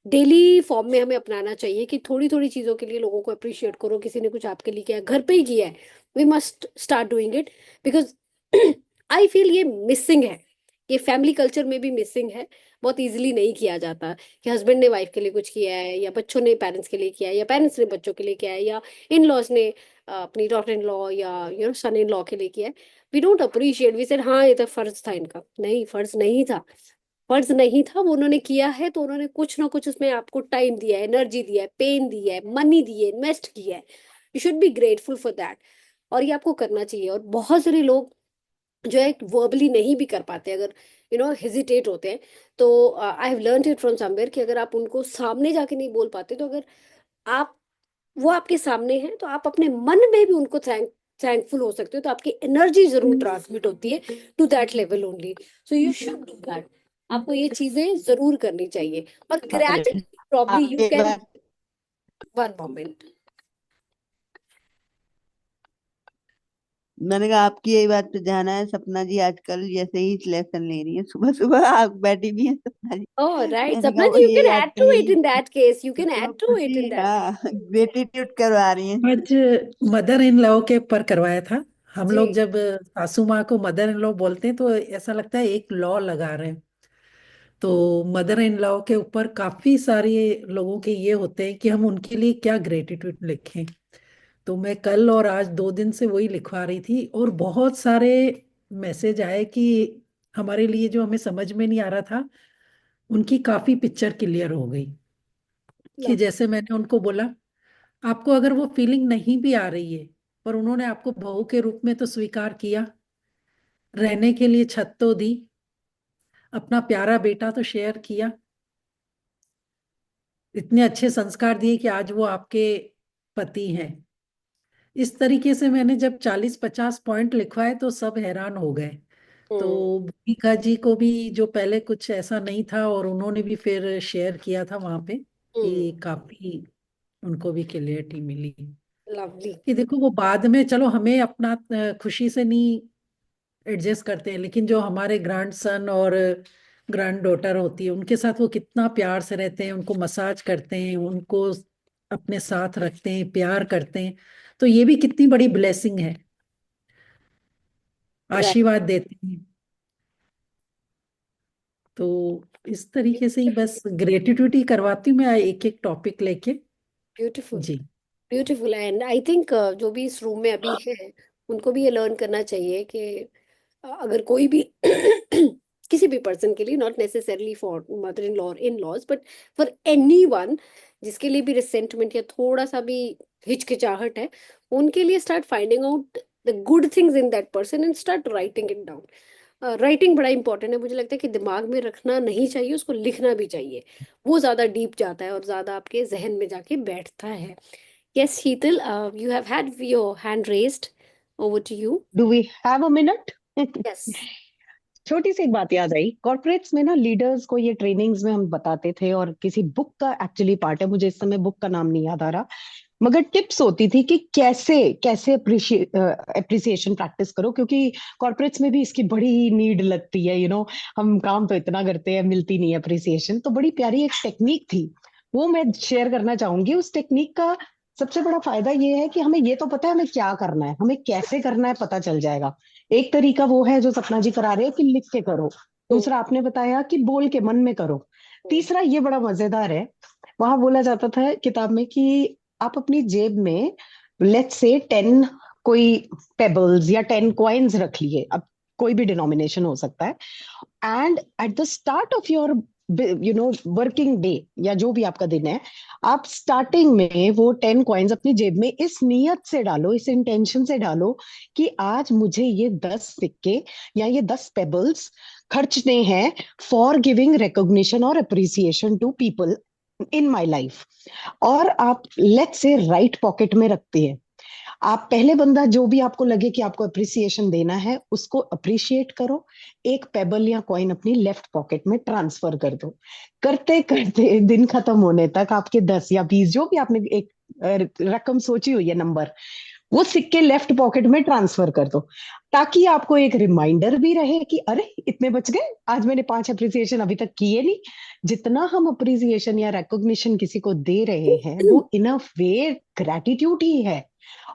डेली फॉर्म में हमें अपनाना चाहिए कि थोड़ी थोड़ी चीजों के लिए लोगों को अप्रिशिएट करो। किसी ने कुछ आपके लिए किया है, घर पे ही किया है, we must start doing it, because I feel ये मिसिंग है, ये फैमिली कल्चर में भी मिसिंग है। बहुत इजीली नहीं किया जाता कि हस्बैंड ने वाइफ के लिए कुछ किया है, या बच्चों ने पेरेंट्स के लिए किया है, या पेरेंट्स ने बच्चों के लिए किया है, या इन लॉज ने अपनी डॉटर इन लॉ या सन इन लॉ के लिए किया है। We don't appreciate, we said हाँ ये तो फर्ज था इनका। नहीं, फर्ज नहीं था, फर्ज नहीं था। वो उन्होंने किया है तो उन्होंने कुछ ना कुछ उसमें आपको टाइम दिया है, एनर्जी दिया है, पेन दिया है, मनी दिए, इन्वेस्ट किया है। You should be grateful for that, और ये आपको करना चाहिए। और बहुत सारे लोग जो है वर्बली नहीं भी कर पाते, अगर हेजिटेट होते हैं, तो I have learned it from somewhere कि अगर आप उनको सामने जाके नहीं बोल पाते, तो अगर आप, वो आपके सामने हैं तो आप अपने मन में भी उनको थैंकफुल हो सकते हो, तो आपकी एनर्जी जरूर ट्रांसमिट होती है to that level only. So you should do that, आपको ये चीजें जरूर करनी चाहिए। और ग्रेजुअली प्रॉब्ली यू एक कैन, बार वन मोमेंट, मैंने कहा आपकी यही बात पे ध्यान है, सपना जी आजकल जैसे ही लेसन ले रही है, सुबह सुबह आप बैठी भी हैं सपना जी। Oh, right. मैंने कहा Sapna वो ji, you यही can add to आजकल it यही in that case. You can उसको add to it in खुशी, that. हाँ, ग्रेटिट्यूड करवा रही हैं। आज मदर इन लॉ के ऊपर करवाया था। हम लोग जी जब सासू माँ को मदर इन लॉ बोलते हैं तो ऐसा लगता है एक लॉ लगा रहे हैं। तो मदर इन लॉ के ऊपर काफी सारे लोगों के ये होते हैं कि हम उनके लिए क्या ग्रेटिट्यूड लिखें। तो मैं कल और आज 2 दिन से वही लिखवा रही थी और बहुत सारे मैसेज आए कि हमारे लिए जो हमें समझ में नहीं आ रहा था उनकी काफी पिक्चर क्लियर हो गई। कि लव जैसे मैंने उनको बोला आपको अगर वो फीलिंग नहीं भी आ रही है पर उन्होंने आपको बहू के रूप में तो स्वीकार किया, रहने के लिए छत तो दी, अपना प्यारा बेटा तो शेयर किया, इतने अच्छे संस्कार दिए कि आज वो आपके पति हैं। इस तरीके से मैंने जब 40-50 पॉइंट लिखवाए तो सब हैरान हो गए। तो हम्म भूमिका जी को भी जो पहले कुछ ऐसा नहीं था और उन्होंने भी फिर शेयर किया था वहां पे हम्म कि काफी उनको भी क्लियरिटी मिली लवली कि देखो वो बाद में चलो हमें अपना खुशी से नहीं एडजस्ट करते हैं लेकिन जो हमारे ग्रैंड सन और ग्रैंड डॉटर होती है उनके साथ वो कितना प्यार से रहते हैं, उनको मसाज करते हैं, उनको अपने साथ रखते हैं, प्यार करते हैं। तो ये भी कितनी बड़ी ब्लेसिंग है, राइट आशीर्वाद देते हैं। तो इस तरीके से ही बस ग्रेटिट्यूड ही करवाती हूँ मैं एक एक टॉपिक लेके। ब्यूटीफुल जी। ब्यूटीफुल एंड आई थिंक जो भी इस रूम में अभी है उनको भी ये लर्न करना चाहिए कि अगर कोई भी किसी भी पर्सन के लिए, not necessarily for mother in law in laws, but for anyone जिसके लिए भी रिसेंटमेंट या थोड़ा सा भी हिचकिचाहट है, उनके लिए start finding out the good things in that person and start writing it down. Writing बड़ा इंपॉर्टेंट है, मुझे लगता है कि दिमाग में रखना नहीं चाहिए, उसको लिखना भी चाहिए। वो ज्यादा डीप जाता है और ज्यादा आपके जहन में जाके बैठता है। Yes Sheetal, you have had your hand raised, over to you. Do we have a minute? Yes. छोटी सी एक बात याद आई, कॉर्पोरेट्स में ना लीडर्स को ये ट्रेनिंग्स में हम बताते थे और किसी बुक का एक्चुअली पार्ट है, मुझे इस समय बुक का नाम नहीं याद आ रहा, मगर टिप्स होती थी कि कैसे कैसे अप्रिसिएशन प्रैक्टिस करो, क्योंकि कॉर्पोरेट्स में भी इसकी बड़ी नीड लगती है, हम काम तो इतना करते हैं, मिलती नहीं है अप्रिसिएशन। तो बड़ी प्यारी एक टेक्निक थी, वो मैं शेयर करना चाहूंगी। उस टेक्निक का सबसे बड़ा फायदा ये है कि हमें ये तो पता है हमें क्या करना है, हमें कैसे करना है पता चल जाएगा। एक तरीका वो है जो सपना जी करा रहे हैं कि लिख के करो, दूसरा आपने बताया कि बोल के मन में करो, तीसरा ये बड़ा मजेदार है, वहां बोला जाता था किताब में कि आप अपनी जेब में लेट्स से 10 कोई पेबल्स या 10 कॉइन्स रख लिए, अब कोई भी डिनोमिनेशन हो सकता है, and at the start of your working day या जो भी आपका दिन है, आप स्टार्टिंग में वो 10 कॉइन्स अपनी जेब में इस नियत से डालो, इस इंटेंशन से डालो कि आज मुझे ये 10 सिक्के या ये 10 पेबल्स खर्चने हैं फॉर गिविंग रिकॉग्निशन और appreciation to people in my life. और आप लेट्स से राइट पॉकेट में रखते हैं, आप पहले बंदा जो भी आपको लगे कि आपको अप्रिसिएशन देना है उसको अप्रिशिएट करो, एक पेबल या कॉइन अपनी लेफ्ट पॉकेट में ट्रांसफर कर दो। करते करते दिन खत्म होने तक आपके 10 या 20 जो भी आपने एक रकम सोची हुई है नंबर, वो सिक्के लेफ्ट पॉकेट में ट्रांसफर कर दो, ताकि आपको एक रिमाइंडर भी रहे कि अरे इतने बच गए, आज मैंने 5 अप्रिसिएशन अभी तक किए नहीं। जितना हम अप्रिसिएशन या रिकॉग्निशन किसी को दे रहे हैं वो इन अ वे ग्रेटिट्यूड ही है,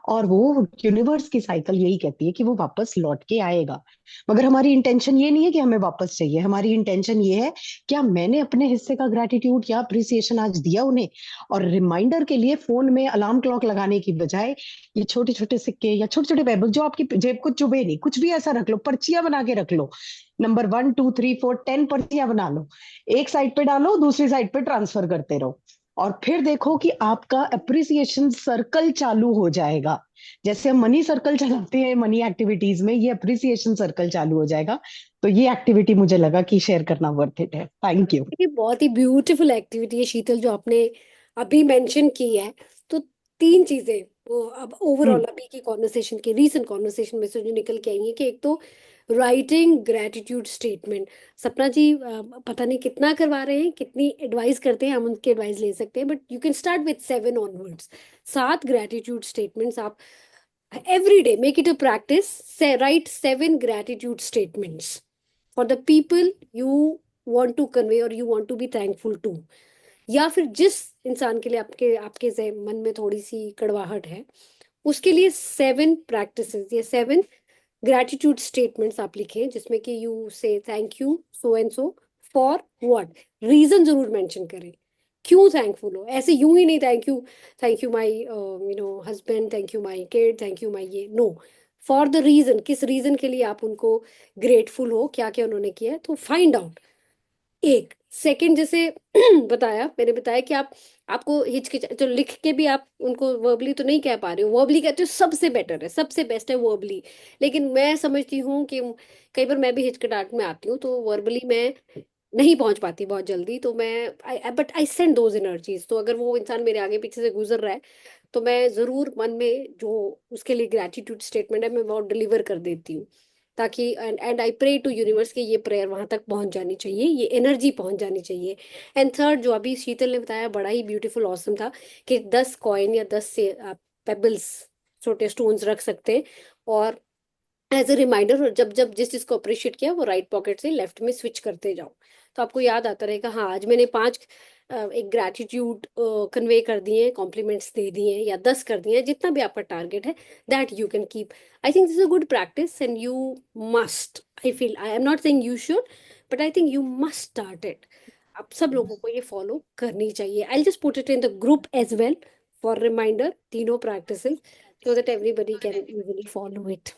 और वो यूनिवर्स की साइकिल यही कहती है कि वो वापस लौट के आएगा। मगर हमारी इंटेंशन ये नहीं है कि हमें वापस चाहिए, हमारी इंटेंशन ये है क्या मैंने अपने हिस्से का ग्रेटिट्यूड या अप्रिसिएशन आज दिया उन्हें। और रिमाइंडर के लिए फोन में अलार्म क्लॉक लगाने की बजाय ये छोटे छोटे सिक्के या छोटे छोटे पेबल जो आपकी जेब को चुभे नहीं, कुछ भी ऐसा रख लो, पर्चियां बना के रख लो, नंबर 1 2 3 4 10 पर्चियां बना लो, एक साइड पे डालो, दूसरी साइड पे ट्रांसफर करते रहो, और फिर देखो कि आपका अप्रिसिएशन सर्कल चालू हो जाएगा। जैसे हम मनी सर्कल चलाते हैं मनी एक्टिविटीज में, ये अप्रिसिएशन सर्कल चालू हो जाएगा। तो ये एक्टिविटी मुझे लगा कि शेयर करना वर्थ इट है। Thank you. ये बहुत ही ब्यूटीफुल एक्टिविटी है शीतल जो आपने अभी मेंशन की है। तो तीन चीजें वो अब ओवरऑल अभी की कॉन्वर्सेशन के रीसेंट कॉन्वर्सेशन में से जो निकल के आई है कि एक तो राइटिंग ग्रेटिट्यूड स्टेटमेंट। सपना जी पता नहीं कितना करवा रहे हैं, कितनी एडवाइस करते हैं, हम उनकी एडवाइस ले सकते हैं, but you can start with 7 onwards. 7 gratitude statements आप every day make it a practice. Say, write 7 gratitude statements for the people you want to convey or you want to be thankful to, या फिर जिस इंसान के लिए आपके आपके मन में थोड़ी सी कड़वाहट है, उसके लिए 7 प्रैक्टिसेस या 7 ग्रैटिट्यूड स्टेटमेंट्स आप लिखें, जिसमें कि you say thank you so and so for what reason, जरूर मेंशन करें क्यों थैंकफुल हो। ऐसे यूं ही नहीं thank you my husband, thank you my kid, thank you my ये, नो, फॉर द रीजन, किस रीजन के लिए आप उनको ग्रेटफुल हो, क्या क्या उन्होंने किया है, तो फाइंड आउट। एक सेकंड, जैसे मैंने बताया कि आपको हिचकिचा तो लिख के भी आप उनको वर्बली तो नहीं कह पा रहे हो, वर्बली कहते हो सबसे बेटर है, सबसे बेस्ट है वर्बली, लेकिन मैं समझती हूँ कि कई बार मैं भी हिचकिटाहट में आती हूँ, तो वर्बली मैं नहीं पहुंच पाती बहुत जल्दी, तो मैं but I send those energies. तो अगर वो इंसान मेरे आगे पीछे से गुजर रहा है, तो मैं जरूर मन में जो उसके लिए ग्रेटिट्यूड स्टेटमेंट है, मैं वो डिलीवर कर देती हूँ, ताकि and I pray to universe कि ये प्रेयर वहां तक पहुंच जानी चाहिए, ये एनर्जी पहुंच जानी चाहिए। एंड थर्ड, जो अभी शीतल ने बताया, बड़ा ही ब्यूटीफुल ऑसम था, कि 10 कॉइन या 10 से आप पेबल्स, छोटे स्टोन्स रख सकते हैं, और एज ए रिमाइंडर, जब जब जिस चीज को अप्रिशिएट किया वो राइट पॉकेट से लेफ्ट में स्विच करते जाओ, तो आपको याद आता रहेगा, हाँ आज मैंने 5 एक ग्रैटिट्यूड कन्वे कर दिए, कॉम्प्लीमेंट्स दे दिए, या 10 कर दिए, जितना भी आपका टारगेट है, that you can keep. I think this is a good practice and you must, I feel, I am not saying you should, but I think you must start it. आप सब लोगों को ये फॉलो करनी चाहिए। I just put it in the group as well for reminder, तीनों practices, so that everybody can easily follow it.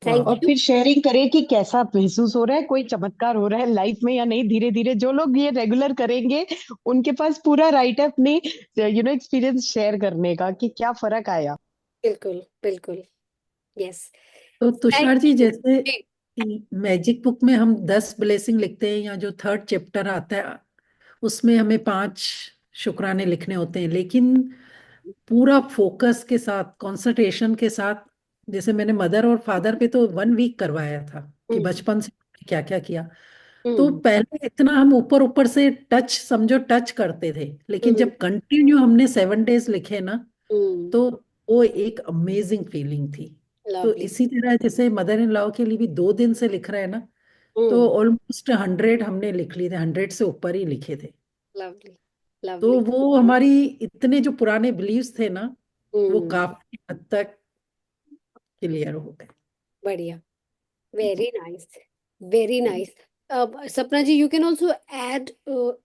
वाह। Thank और you. फिर शेयरिंग करें कि कैसा महसूस हो रहा है, कोई चमत्कार हो रहा है लाइफ में या नहीं। धीरे धीरे जो लोग ये रेगुलर करेंगे, उनके पास पूरा राइट है अपने एक्सपीरियंस शेयर करने का, कि क्या फर्क आया। बिल्कुल बिल्कुल, यस। तो तुषार थैंक जी, यू जैसे जी। मैजिक बुक में हम 10 ब्लेसिंग लिखते हैं, या जो थर्ड चैप्टर आता है उसमें हमें 5 शुक्राने लिखने होते हैं, लेकिन पूरा फोकस के साथ, कंसंट्रेशन के साथ, जैसे मैंने मदर और फादर पे तो 1 वीक करवाया था कि हम्म बचपन से क्या क्या किया। तो हम्म पहले इतना हम ऊपर ऊपर से टच, समझो टच करते थे, लेकिन हम्म जब कंटिन्यू हमने 7 डेज लिखे ना, हम्म तो वो एक अमेजिंग फीलिंग थी। तो लवली। इसी तरह जैसे मदर इन लॉ के लिए भी 2 दिन से लिख रहे हैं ना, तो हम्म ऑलमोस्ट 100 हमने लिख लिए थे, 100 से ऊपर ही लिखे थे। लवली तो लवली। वो हमारी इतने जो पुराने बिलीव्स थे ना, वो हम्म काफी हद तक क्लियर हो गए। बढ़िया, very nice, very nice. Sapna ji, you can also add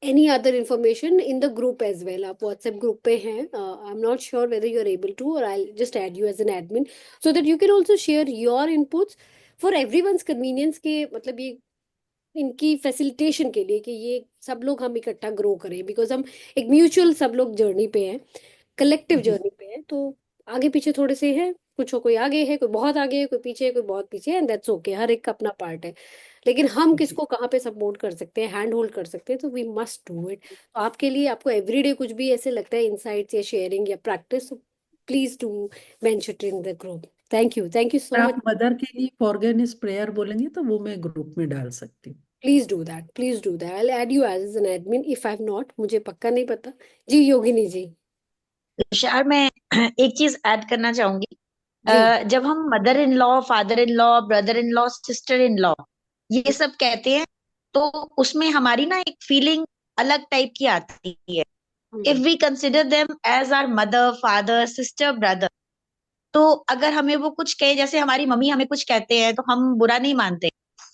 any other information in the group as well. आप व्हाट्सएप ग्रुप पे हैं, I am not sure whether you are able to, और I just add you as an admin, so that you can also share your inputs for everyone's convenience, के मतलब ये इनकी facilitation के लिए, कि ये सब लोग हम इकट्ठा ग्रो करें, बिकॉज हम एक म्यूचुअल सब लोग जर्नी पे हैं, कलेक्टिव जी। जर्नी पे है, तो आगे पीछे थोड़े से हैं, कुछ कोई आगे है, कोई बहुत आगे है, कोई पीछे है, कोई बहुत पीछे है, एंड दैट्स ओके, हर एक का अपना पार्ट है, लेकिन हम जी। किसको कहाँ पे सपोर्ट कर सकते हैं, हैंड होल्ड कर सकते हैं, तो वी मस्ट डू इट। तो आपके लिए, आपको एवरीडे कुछ भी ऐसे लगता है, इंसाइट्स या शेयरिंग या practice, please do mention in the group. Thank you सो अगर मच। आप मदर के लिए फॉरगिवनेस प्रेयर बोलेंगे तो वो मैं ग्रुप में डाल सकती हूँ। Please do that, I add you as an admin if I have not, मुझे पक्का नहीं पता। जी योगिनी जी। तुषार, मैं एक चीज ऐड करना चाहूंगी। जी। जब हम mother in law, father in law, brother in law, sister in law ये सब कहते हैं, तो उसमें हमारी ना एक फीलिंग अलग टाइप की आती है। If hmm we consider them as our mother, father, sister, brother, तो अगर हमें वो कुछ कहे, जैसे हमारी मम्मी हमें कुछ कहते हैं तो हम बुरा नहीं मानते।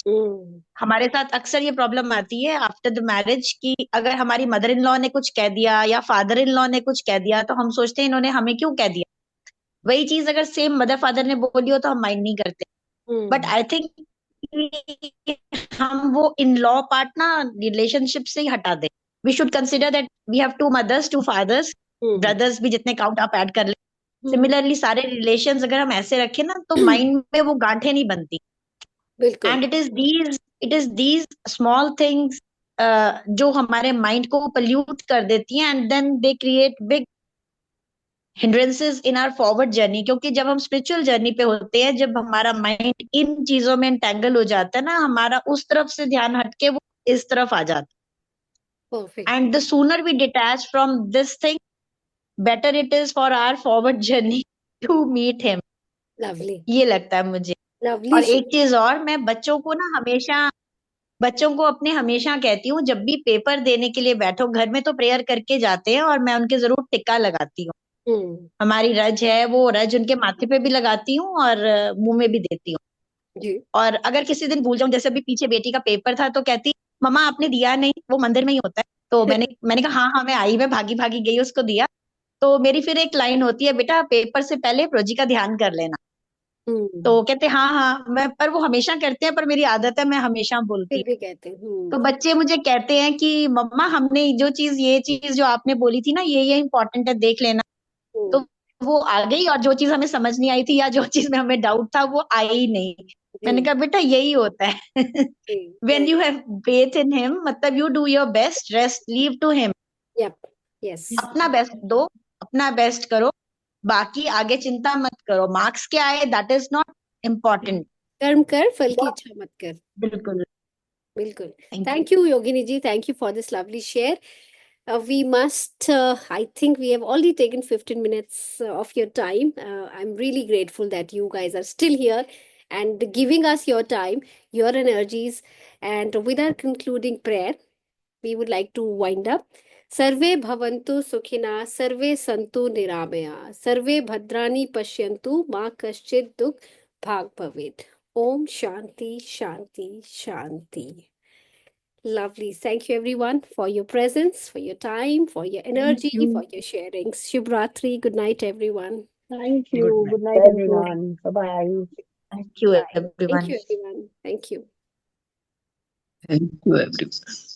हम्म हमारे साथ अक्सर ये प्रॉब्लम आती है आफ्टर द मैरिज, कि अगर हमारी मदर इन लॉ ने कुछ कह दिया या फादर इन लॉ ने कुछ कह दिया, तो हम सोचते हैं इन्होंने हमें क्यों कह दिया। वही चीज अगर सेम मदर फादर ने बोली हो तो हम माइंड नहीं करते। बट हम्म आई थिंक हम वो इन लॉ पार्ट ना रिलेशनशिप से ही हटा दें। We should consider that we have 2 mothers, 2 fathers, hmm brothers भी जितने काउंट आप ऐड कर ले। हम्म, सिमिलरली सारे रिलेशंस अगर हम ऐसे रखें ना, तो माइंड में वो गांठें नहीं बनती। बिल्कुल। And it is these small things जो हमारे माइंड को पल्यूट कर देती हैं, and then they create big hindrances in our forward journey. क्योंकि जब हम स्पिरिचुअल जर्नी पे होते हैं, जब हमारा माइंड इन चीजों में एंटेंगल हो जाता है ना, हमारा उस तरफ से ध्यान हटके वो इस तरफ आ जाता है। Perfect. And the sooner we detach from this thing, better it is for our forward journey to meet him. Lovely ये लगता है मुझे। लवली और एक चीज और, मैं बच्चों को ना हमेशा, बच्चों को अपने हमेशा कहती हूँ, जब भी पेपर देने के लिए बैठो, घर में तो प्रेयर करके जाते हैं और मैं उनके जरूर टिक्का लगाती हूँ। हमारी रज है, वो रज उनके माथे पे भी लगाती हूँ और मुंह में भी देती हूँ। जी और अगर किसी दिन भूल जाऊं, जैसे अभी पीछे बेटी का पेपर था तो कहती, मम्मा आपने दिया नहीं, वो मंदिर में ही होता है। तो मैंने कहा हाँ हाँ मैं आई, मैं भागी भागी गई, उसको दिया। तो मेरी फिर एक लाइन होती है, बेटा पेपर से पहले प्रोजी का ध्यान कर लेना। तो कहते हाँ हाँ, मैं, पर वो हमेशा करते हैं, पर मेरी आदत है, मैं हमेशा बोलती फिर हूँ। भी कहते हैं। तो बच्चे मुझे कहते हैं कि मम्मा हमने जो चीज, ये चीज जो आपने बोली थी ना, ये इम्पोर्टेंट है, देख लेना। तो वो आ गई, और जो चीज हमें समझ नहीं आई थी या जो चीज में हमें डाउट था वो आई नहीं। मैंने कहा बेटा यही होता है। When you have faith in him, मतलब you do your best, rest leave to him. Yup yes अपना बेस्ट दो, अपना बेस्ट करो, बाकी आगे चिंता मत करो, मार्क्स क्या आए दैट इज नॉट इम्पोर्टेंट। कर्म कर, फल की इच्छा मत कर। बिल्कुल। बिल्कुल। Thank Thank you, Yogini ji. Thank you for this lovely share. We must, I think we have already taken 15 minutes of your time. I'm really grateful that you guys are still here and giving us your time, your energies. And with our concluding prayer, we would like to wind up. Sarve bhavantu sukhina, sarve santu niramaya, sarve bhadrani pashyantu, ma kaschid dukh bhag bhavet. Om Shanti, Shanti, Shanti. Lovely. Thank you, everyone, for your presence, for your time, for your energy, for your sharings. Shubhratri. Good night, everyone. Thank Good you. night. Good night, everyone. Bye bye. you Bye. Thank everyone. you, everyone. Thank you. Thank you, everyone.